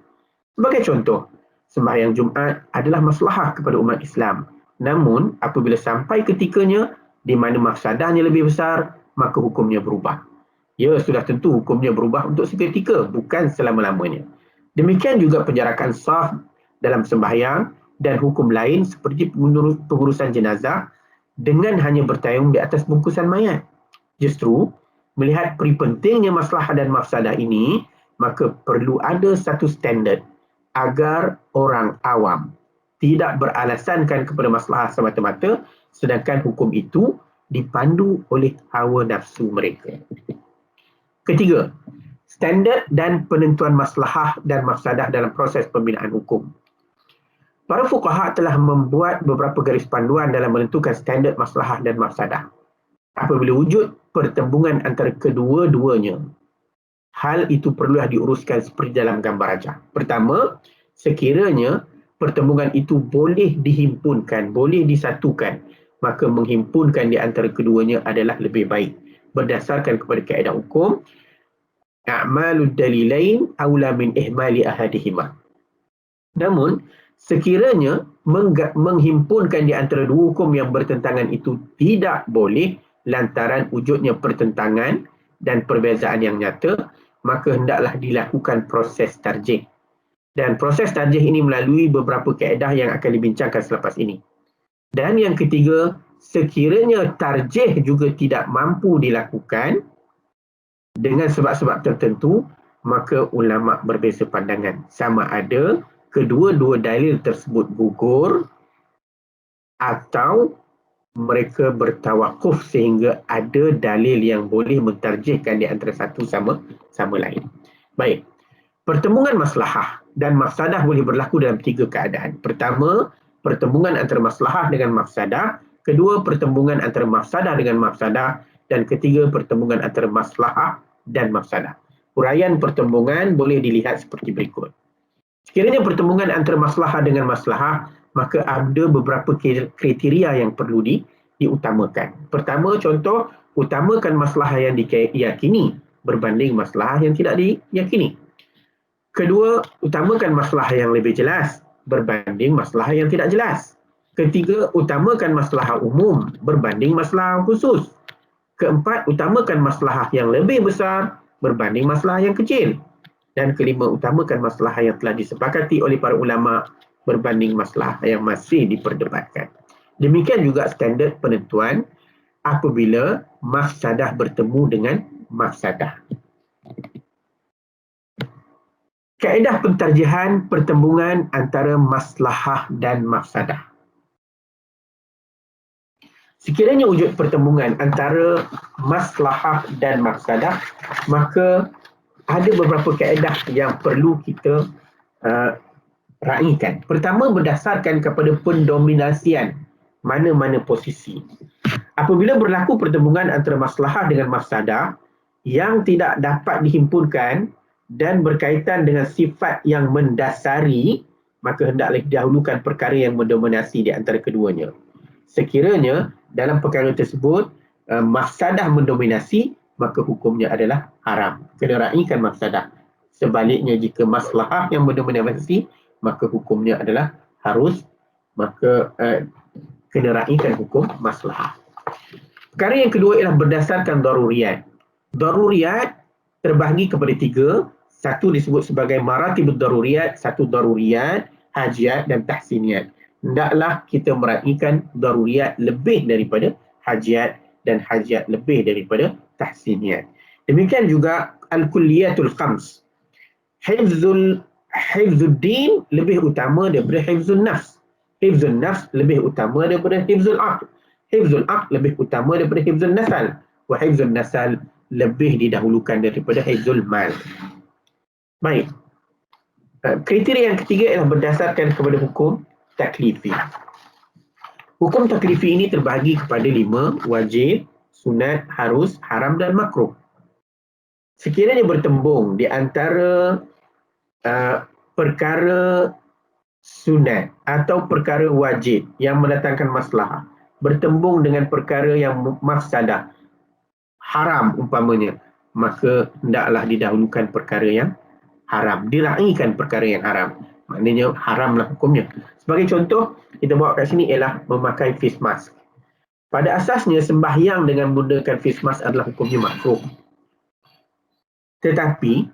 Sebagai contoh, sembahyang Jumaat adalah maslahah kepada umat Islam. Namun, apabila sampai ketikanya di mana mafsadahnya lebih besar, maka hukumnya berubah. Ya, sudah tentu hukumnya berubah untuk seketika, bukan selama-lamanya. Demikian juga penjarakan saf dalam sembahyang dan hukum lain seperti pengurusan jenazah dengan hanya bertayung di atas bungkusan mayat. Justru, melihat pentingnya maslahah dan mafsadah ini, maka perlu ada satu standard agar orang awam tidak beralasankan kepada maslahah semata-mata, sedangkan hukum itu dipandu oleh hawa nafsu mereka. Ketiga, standard dan penentuan maslahah dan mafsadah dalam proses pembinaan hukum. Para fuqaha telah membuat beberapa garis panduan dalam menentukan standard maslahah dan mafsadah. Apabila wujud pertembungan antara kedua-duanya, hal itu perlulah diuruskan seperti dalam gambar rajah. Pertama, sekiranya pertembungan itu boleh dihimpunkan, boleh disatukan, maka menghimpunkan di antara keduanya adalah lebih baik. Berdasarkan kepada kaedah hukum, a'malud dalilain aula min ihmali ahadihima. Namun, sekiranya menghimpunkan di antara dua hukum yang bertentangan itu tidak boleh lantaran wujudnya pertentangan dan perbezaan yang nyata, maka hendaklah dilakukan proses tarjih. Dan proses tarjih ini melalui beberapa kaedah yang akan dibincangkan selepas ini. Dan yang ketiga, sekiranya tarjih juga tidak mampu dilakukan dengan sebab-sebab tertentu, maka ulama berbeza pandangan. Sama ada kedua-dua dalil tersebut gugur atau mereka bertawakuf sehingga ada dalil yang boleh mentarjihkan di antara satu sama lain. Baik, pertembungan maslahah dan mafsadah boleh berlaku dalam 3 keadaan. Pertama, pertembungan antara maslahah dengan mafsadah. Kedua, pertembungan antara mafsadah dengan mafsadah. Dan ketiga, pertembungan antara maslahah dan mafsadah. Uraian pertembungan boleh dilihat seperti berikut. Sekiranya pertembungan antara maslahah dengan maslahah, maka ada beberapa kriteria yang perlu diutamakan. Pertama, contoh, utamakan maslahah yang diyakini berbanding maslahah yang tidak diyakini. Kedua, utamakan maslahah yang lebih jelas berbanding maslahah yang tidak jelas. Ketiga, utamakan maslahah umum berbanding maslahah khusus. Keempat, utamakan maslahah yang lebih besar berbanding maslahah yang kecil. Dan kelima, utamakan maslahah yang telah disepakati oleh para ulama berbanding maslahah yang masih diperdebatkan. Demikian juga standard penentuan apabila mafsadah bertemu dengan mafsadah. Kaedah pentarjihan pertembungan antara maslahah dan mafsadah. Sekiranya wujud pertembungan antara maslahah dan mafsadah, maka ada beberapa kaedah yang perlu kita raikan. Pertama, berdasarkan kepada pendominasian mana-mana posisi. Apabila berlaku pertembungan antara maslahah dengan mafsadah yang tidak dapat dihimpunkan dan berkaitan dengan sifat yang mendasari, maka hendaklah didahulukan perkara yang mendominasi di antara keduanya. Sekiranya dalam perkara tersebut mafsadah mendominasi, maka hukumnya adalah haram. Kena raikan mafsadah. Sebaliknya, jika maslahah yang mendominasi, maka hukumnya adalah harus, maka kena raikan hukum maslahah. Perkara yang kedua ialah berdasarkan daruriyat. Daruriyat terbahagi kepada 3. Satu disebut sebagai maratibud daruriyat, satu daruriyat, hajiat dan tahsiniyat. Hendaklah kita meraihkan daruriyat lebih daripada hajiat dan hajiat lebih daripada tahsiniyat. Demikian juga al-kulliyatul khams. Hifzuddin lebih utama daripada hifzun nafs. Hifzun nafs lebih utama daripada hifzul aql. Hifzul aql lebih utama daripada hifzul nasal. Wa hifzul nasal lebih didahulukan daripada hifzul mal. Baik. Kriteria yang ketiga ialah berdasarkan kepada hukum taklifi. Hukum taklifi ini terbahagi kepada 5: wajib, sunat, harus, haram dan makruh. Sekiranya bertembung di antara perkara sunat atau perkara wajib yang mendatangkan maslahah bertembung dengan perkara yang mafsadah, haram umpamanya, maka hendaklah didahulukan perkara yang haram, diraihkan perkara yang haram. Maknanya haramlah hukumnya. Sebagai contoh, kita bawa kat sini ialah memakai face mask. Pada asasnya sembahyang dengan menggunakan face mask adalah hukumnya makruh. Tetapi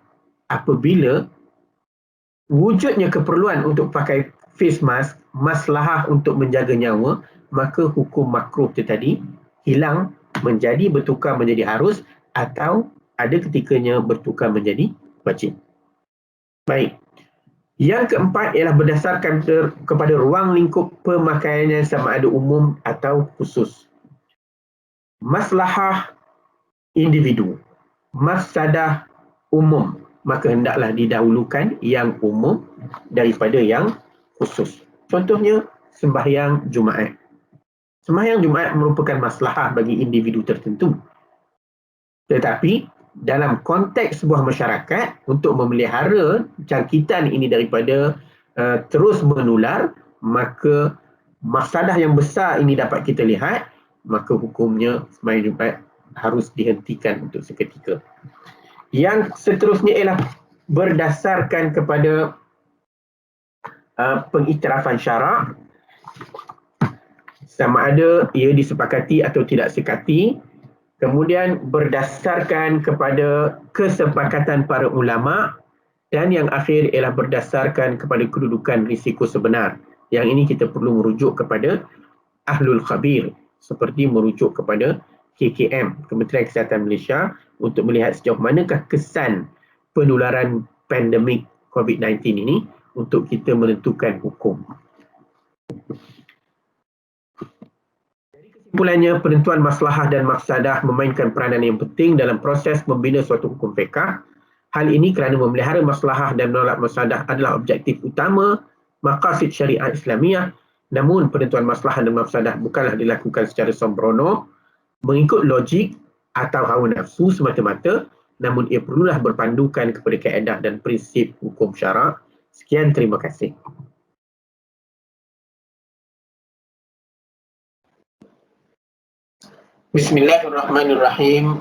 apabila wujudnya keperluan untuk pakai face mask, maslahah untuk menjaga nyawa, maka hukum makruh itu tadi hilang, bertukar menjadi harus, atau ada ketikanya bertukar menjadi wajib. Baik. Yang keempat ialah berdasarkan kepada ruang lingkup pemakaiannya, sama ada umum atau khusus. Maslahah individu, mafsadah umum, maka hendaklah didahulukan yang umum daripada yang khusus. Contohnya sembahyang Jumaat. Sembahyang Jumaat merupakan maslahah bagi individu tertentu. Tetapi dalam konteks sebuah masyarakat untuk memelihara jangkitan ini daripada terus menular, maka mafsadah yang besar ini dapat kita lihat, maka hukumnya sembahyang Jumaat harus dihentikan untuk seketika. Yang seterusnya ialah berdasarkan kepada pengiktirafan syarak, sama ada ia disepakati atau tidak sekati. Kemudian berdasarkan kepada kesepakatan para ulama, dan yang akhir ialah berdasarkan kepada kedudukan risiko sebenar. Yang ini kita perlu merujuk kepada ahlul khabir, seperti merujuk kepada KKM, Kementerian Kesihatan Malaysia, untuk melihat sejauh manakah kesan penularan pandemik COVID-19 ini untuk kita menentukan hukum. Kesimpulannya, penentuan maslahah dan mafsadah memainkan peranan yang penting dalam proses membina suatu hukum fiqh. Hal ini kerana memelihara maslahah dan menolak mafsadah adalah objektif utama maqasid syariah Islamiah. Namun penentuan maslahah dan mafsadah bukanlah dilakukan secara sembrono, mengikut logik atau hawa nafsu semata-mata, namun ia perlulah berpandukan kepada kaedah dan prinsip hukum syarak. Sekian, terima kasih. Bismillahirrahmanirrahim.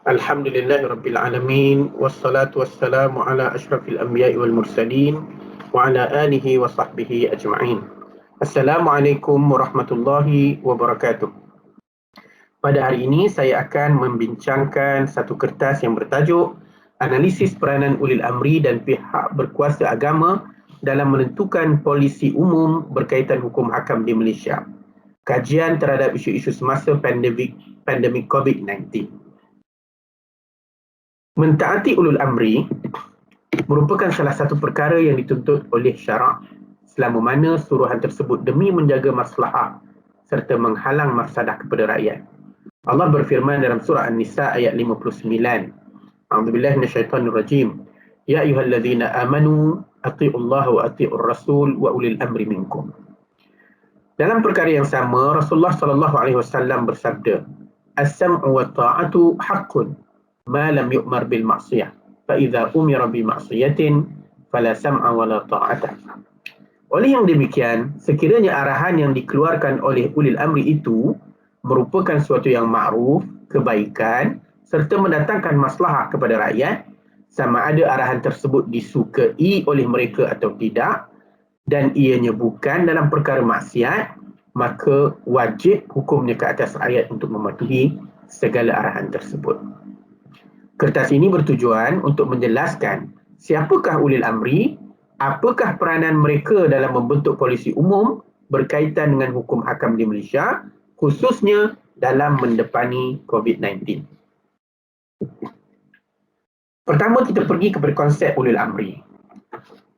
Alhamdulillahirabbil alamin, wassalatu wassalamu ala asyrafil anbiya'i wal mursalin wa ala alihi wa sahbihi ajma'in. Assalamualaikum warahmatullahi wabarakatuh. Pada hari ini saya akan membincangkan satu kertas yang bertajuk Analisis Peranan Ulil Amri dan Pihak Berkuasa Agama dalam Menentukan Polisi Umum Berkaitan Hukum Hakam di Malaysia. Kajian terhadap isu-isu semasa pandemik COVID-19. Mentaati ulul amri merupakan salah satu perkara yang dituntut oleh syarak, selama mana suruhan tersebut demi menjaga maslahah serta menghalang mafsadah kepada rakyat. Allah berfirman dalam surah An-Nisa ayat 59. A'udzubillahi minasyaitonir rajim. Ya ayyuhallazina amanu atti'ullaha wa atti'ur rasul wa ulil amri minkum. Dalam perkara yang sama, Rasulullah sallallahu alaihi wasallam bersabda, "As-sam'u wa ta'atu haqqun ma lam yu'mar bil ma'siyah. Fa idza umira bi ma'siyatin fala sam'a wa la ta'ata." Oleh yang demikian, sekiranya arahan yang dikeluarkan oleh ulil amri itu merupakan suatu yang ma'ruf, kebaikan, serta mendatangkan maslahah kepada rakyat, sama ada arahan tersebut disukai oleh mereka atau tidak, dan ianya bukan dalam perkara maksiat, maka wajib hukumnya ke atas rakyat untuk mematuhi segala arahan tersebut. Kertas ini bertujuan untuk menjelaskan siapakah ulil amri, apakah peranan mereka dalam membentuk polisi umum berkaitan dengan hukum hakam di Malaysia, khususnya dalam mendepani COVID-19. Pertama, kita pergi kepada konsep ulil amri.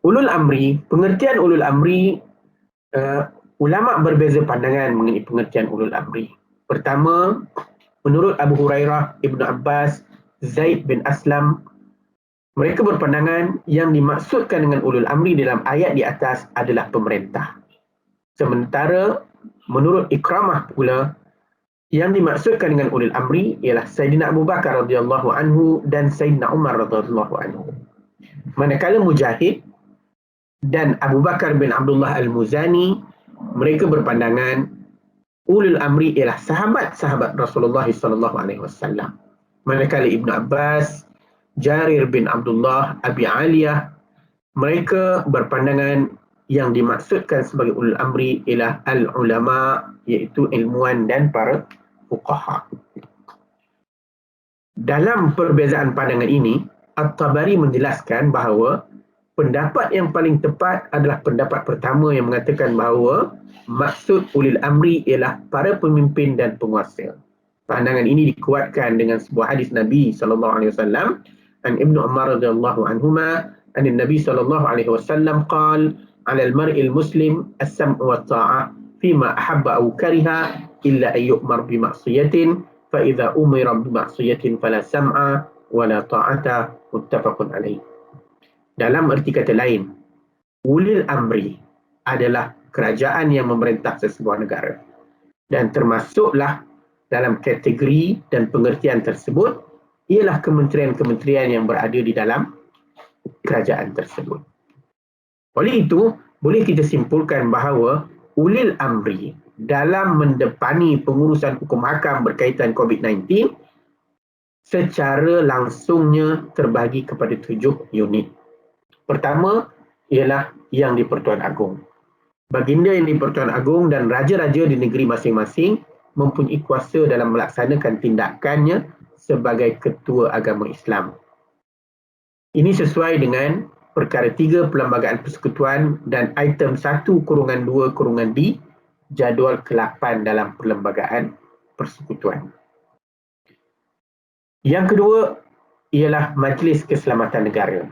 Ulul amri, pengertian ulul amri, ulama berbeza pandangan mengenai pengertian ulul amri. Pertama, menurut Abu Hurairah, Ibnu Abbas, Zaid bin Aslam, mereka berpandangan yang dimaksudkan dengan ulul amri dalam ayat di atas adalah pemerintah. Sementara menurut Ikramah pula, yang dimaksudkan dengan ulul amri ialah Sayyidina Abu Bakar radhiyallahu anhu dan Sayyidina Umar radhiyallahu anhu. Manakala Mujahid dan Abu Bakar bin Abdullah Al-Muzani, mereka berpandangan ulul amri ialah sahabat-sahabat Rasulullah SAW. Manakala Ibnu Abbas, Jarir bin Abdullah, Abi Aliyah, mereka berpandangan yang dimaksudkan sebagai ulul amri ialah al-ulama, iaitu ilmuwan dan para fuqaha. Dalam perbezaan pandangan ini, At-Tabari menjelaskan bahawa pendapat yang paling tepat adalah pendapat pertama yang mengatakan bahawa maksud ulil amri ialah para pemimpin dan penguasa. Pandangan ini dikuatkan dengan sebuah hadis Nabi SAW an Ibnu Umar radhiyallahu anhuma an Nabi SAW qala 'ala al-mar'i al-muslim as-sam'u wa at-ta'ah fima ahabba aw kariha illa an yu'mar bi ma'siyatin fa idza umira bi ma'siyatin fala sam'a wa la ta'ata muttafaqun alaih. Dalam erti kata lain, ulil amri adalah kerajaan yang memerintah sesebuah negara. Dan termasuklah dalam kategori dan pengertian tersebut ialah kementerian-kementerian yang berada di dalam kerajaan tersebut. Oleh itu, boleh kita simpulkan bahawa ulil amri dalam mendepani pengurusan hukum hakam berkaitan COVID-19 secara langsungnya terbahagi kepada 7 unit. Pertama ialah yang di Pertuan Agong. Baginda yang di Pertuan Agong dan raja-raja di negeri masing-masing mempunyai kuasa dalam melaksanakan tindakannya sebagai ketua agama Islam. Ini sesuai dengan perkara 3 Perlembagaan Persekutuan dan item 1/2/D jadual ke-8 dalam Perlembagaan Persekutuan. Yang kedua ialah Majlis Keselamatan Negara.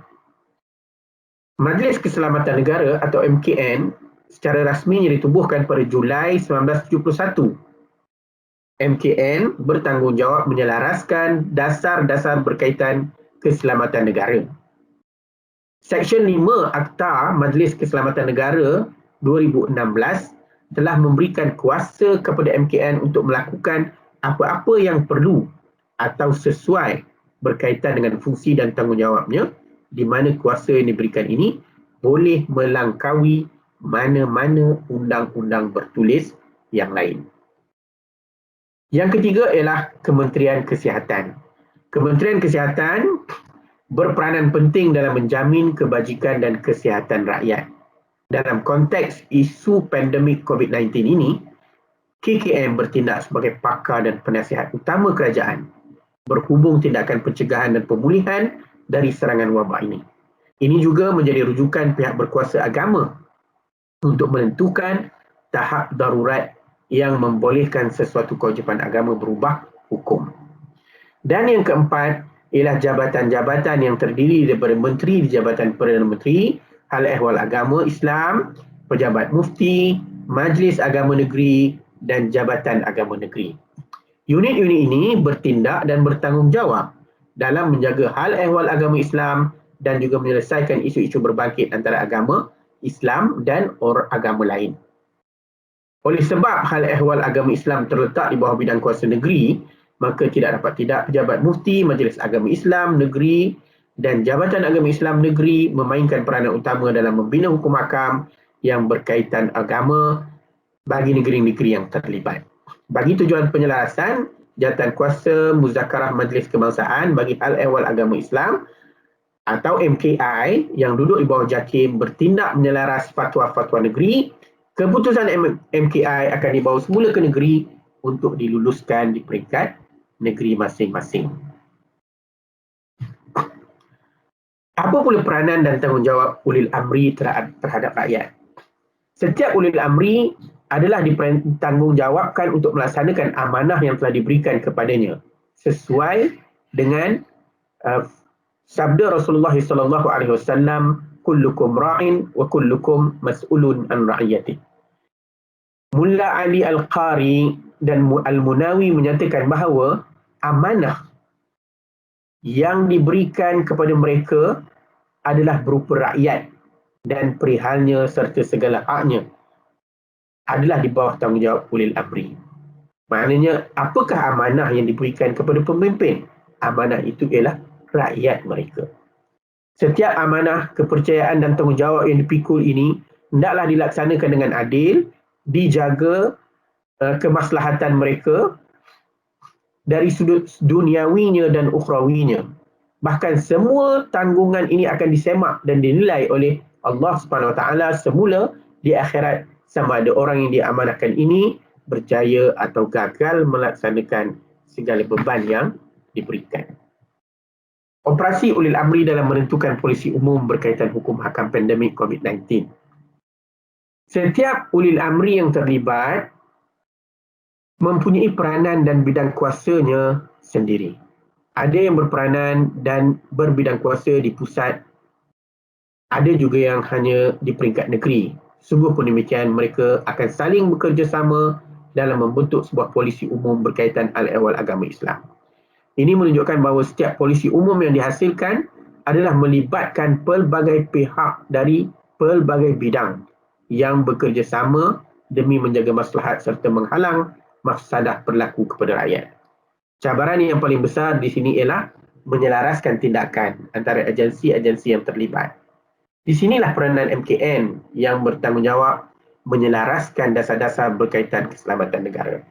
Majlis Keselamatan Negara atau MKN secara rasminya ditubuhkan pada Julai 1971. MKN bertanggungjawab menyelaraskan dasar-dasar berkaitan keselamatan negara. Seksyen 5 Akta Majlis Keselamatan Negara 2016 telah memberikan kuasa kepada MKN untuk melakukan apa-apa yang perlu atau sesuai berkaitan dengan fungsi dan tanggungjawabnya, di mana kuasa yang diberikan ini boleh melangkaui mana-mana undang-undang bertulis yang lain. Yang ketiga ialah Kementerian Kesihatan. Kementerian Kesihatan berperanan penting dalam menjamin kebajikan dan kesihatan rakyat. Dalam konteks isu pandemik COVID-19 ini, KKM bertindak sebagai pakar dan penasihat utama kerajaan berhubung tindakan pencegahan dan pemulihan dari serangan wabak ini. Ini juga menjadi rujukan pihak berkuasa agama untuk menentukan tahap darurat yang membolehkan sesuatu kewajipan agama berubah hukum. Dan yang keempat ialah jabatan-jabatan yang terdiri daripada menteri di Jabatan Perdana Menteri, Hal Ehwal Agama Islam, Pejabat Mufti, Majlis Agama Negeri dan Jabatan Agama Negeri. Unit-unit ini bertindak dan bertanggungjawab dalam menjaga hal ehwal agama Islam dan juga menyelesaikan isu-isu berbangkit antara agama Islam dan orang agama lain. Oleh sebab hal ehwal agama Islam terletak di bawah bidang kuasa negeri, maka tidak dapat tidak Pejabat Mufti, Majlis Agama Islam Negeri dan Jabatan Agama Islam Negeri memainkan peranan utama dalam membina hukum hakam yang berkaitan agama bagi negeri-negeri yang terlibat. Bagi tujuan penyelarasan, Jawatan Kuasa Muzakarah Majlis Kebangsaan bagi Hal Ehwal Agama Islam atau MKI yang duduk di bawah JAKIM bertindak menyelaras fatwa-fatwa negeri. Keputusan MKI akan dibawa semula ke negeri untuk diluluskan di peringkat negeri masing-masing. Apa pula peranan dan tanggungjawab ulil amri terhadap rakyat? Setiap ulil amri adalah ditanggungjawabkan untuk melaksanakan amanah yang telah diberikan kepadanya sesuai dengan sabda Rasulullah SAW, kullukum ra'in wa kullukum mas'ulun an ra'iyatih. Mulla Ali Al-Qari dan Al-Munawi menyatakan bahawa amanah yang diberikan kepada mereka adalah berupa rakyat dan perihalnya serta segala haknya adalah di bawah tanggungjawab ulil amri. Maknanya, apakah amanah yang diberikan kepada pemimpin? Amanah itu ialah rakyat mereka. Setiap amanah, kepercayaan dan tanggungjawab yang dipikul ini hendaklah dilaksanakan dengan adil, dijaga kemaslahatan mereka dari sudut duniawinya dan ukhrawinya. Bahkan semua tanggungan ini akan disemak dan dinilai oleh Allah Subhanahu Wa Taala semula di akhirat, sama ada orang yang diamanahkan ini berjaya atau gagal melaksanakan segala beban yang diberikan. Operasi ulil amri dalam menentukan polisi umum berkaitan hukum hakam pandemik COVID-19. Setiap ulil amri yang terlibat mempunyai peranan dan bidang kuasanya sendiri. Ada yang berperanan dan berbidang kuasa di pusat, ada juga yang hanya di peringkat negeri. Sungguh pun demikian, mereka akan saling bekerjasama dalam membentuk sebuah polisi umum berkaitan al-ehwal agama Islam. Ini menunjukkan bahawa setiap polisi umum yang dihasilkan adalah melibatkan pelbagai pihak dari pelbagai bidang yang bekerjasama demi menjaga maslahat serta menghalang mafsadah berlaku kepada rakyat. Cabaran yang paling besar di sini ialah menyelaraskan tindakan antara agensi-agensi yang terlibat. Di sinilah peranan MKN yang bertanggungjawab menyelaraskan dasar-dasar berkaitan keselamatan negara.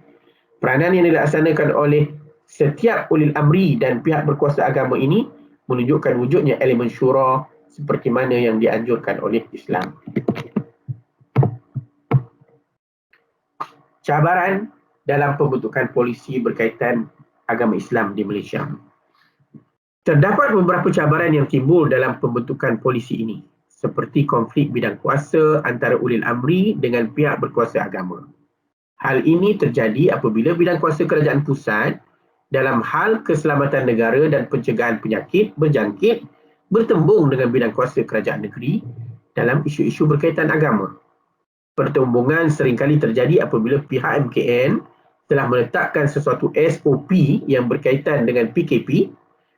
Peranan yang dilaksanakan oleh setiap ulil amri dan pihak berkuasa agama ini menunjukkan wujudnya elemen syura seperti mana yang dianjurkan oleh Islam. Cabaran dalam pembentukan polisi berkaitan agama Islam di Malaysia. Terdapat beberapa cabaran yang timbul dalam pembentukan polisi ini, seperti konflik bidang kuasa antara ulil amri dengan pihak berkuasa agama. Hal ini terjadi apabila bidang kuasa kerajaan pusat dalam hal keselamatan negara dan pencegahan penyakit berjangkit bertembung dengan bidang kuasa kerajaan negeri dalam isu-isu berkaitan agama. Pertembungan seringkali terjadi apabila pihak MKN telah meletakkan sesuatu SOP yang berkaitan dengan PKP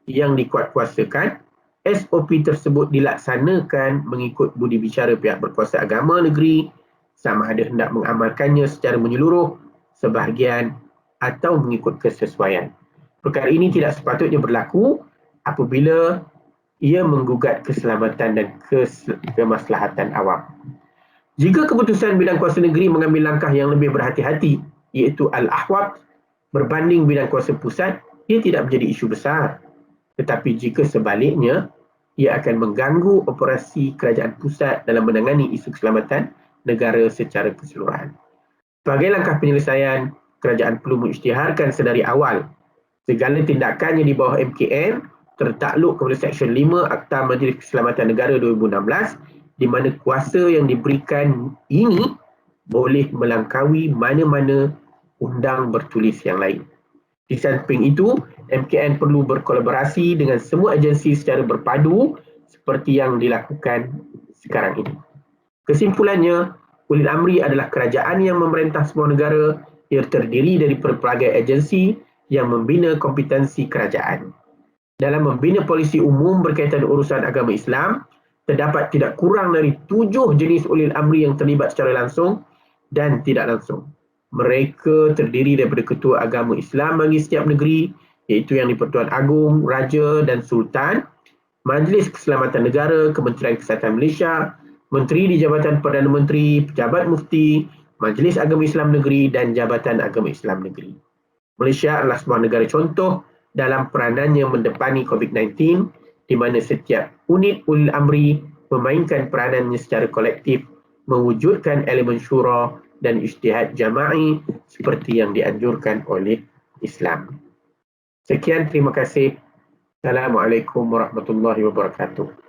yang dikuatkuasakan. SOP tersebut dilaksanakan mengikut budi bicara pihak berkuasa agama negeri, sama ada hendak mengamalkannya secara menyeluruh, sebahagian atau mengikut kesesuaian. Perkara ini tidak sepatutnya berlaku apabila ia menggugat keselamatan dan kemaslahatan awam. Jika keputusan bidang kuasa negeri mengambil langkah yang lebih berhati-hati, iaitu al-ahwat berbanding bidang kuasa pusat, ia tidak menjadi isu besar. Tetapi jika sebaliknya, ia akan mengganggu operasi kerajaan pusat dalam menangani isu keselamatan negara secara keseluruhan. Sebagai langkah penyelesaian, kerajaan perlu mengisytiharkan sedari awal segala tindakannya di bawah MKN tertakluk kepada Seksyen 5 Akta Majlis Keselamatan Negara 2016, di mana kuasa yang diberikan ini boleh melangkaui mana-mana undang bertulis yang lain. Di samping itu, MKN perlu berkolaborasi dengan semua agensi secara berpadu seperti yang dilakukan sekarang ini. Kesimpulannya, ulil amri adalah kerajaan yang memerintah sebuah negara yang terdiri dari pelbagai agensi yang membina kompetensi kerajaan. Dalam membina polisi umum berkaitan urusan agama Islam, terdapat tidak kurang dari 7 jenis ulil amri yang terlibat secara langsung dan tidak langsung. Mereka terdiri daripada ketua agama Islam bagi setiap negeri, iaitu yang di-Pertuan Agong, Raja dan Sultan, Majlis Keselamatan Negara, Kementerian Kesihatan Malaysia, Menteri di Jabatan Perdana Menteri, Pejabat Mufti, Majlis Agama Islam Negeri dan Jabatan Agama Islam Negeri. Malaysia adalah sebuah negara contoh dalam peranannya mendepani COVID-19, di mana setiap unit ulil amri memainkan peranannya secara kolektif, mewujudkan elemen syura dan ijtihad jama'i seperti yang dianjurkan oleh Islam. Sekian, terima kasih. Assalamualaikum warahmatullahi wabarakatuh.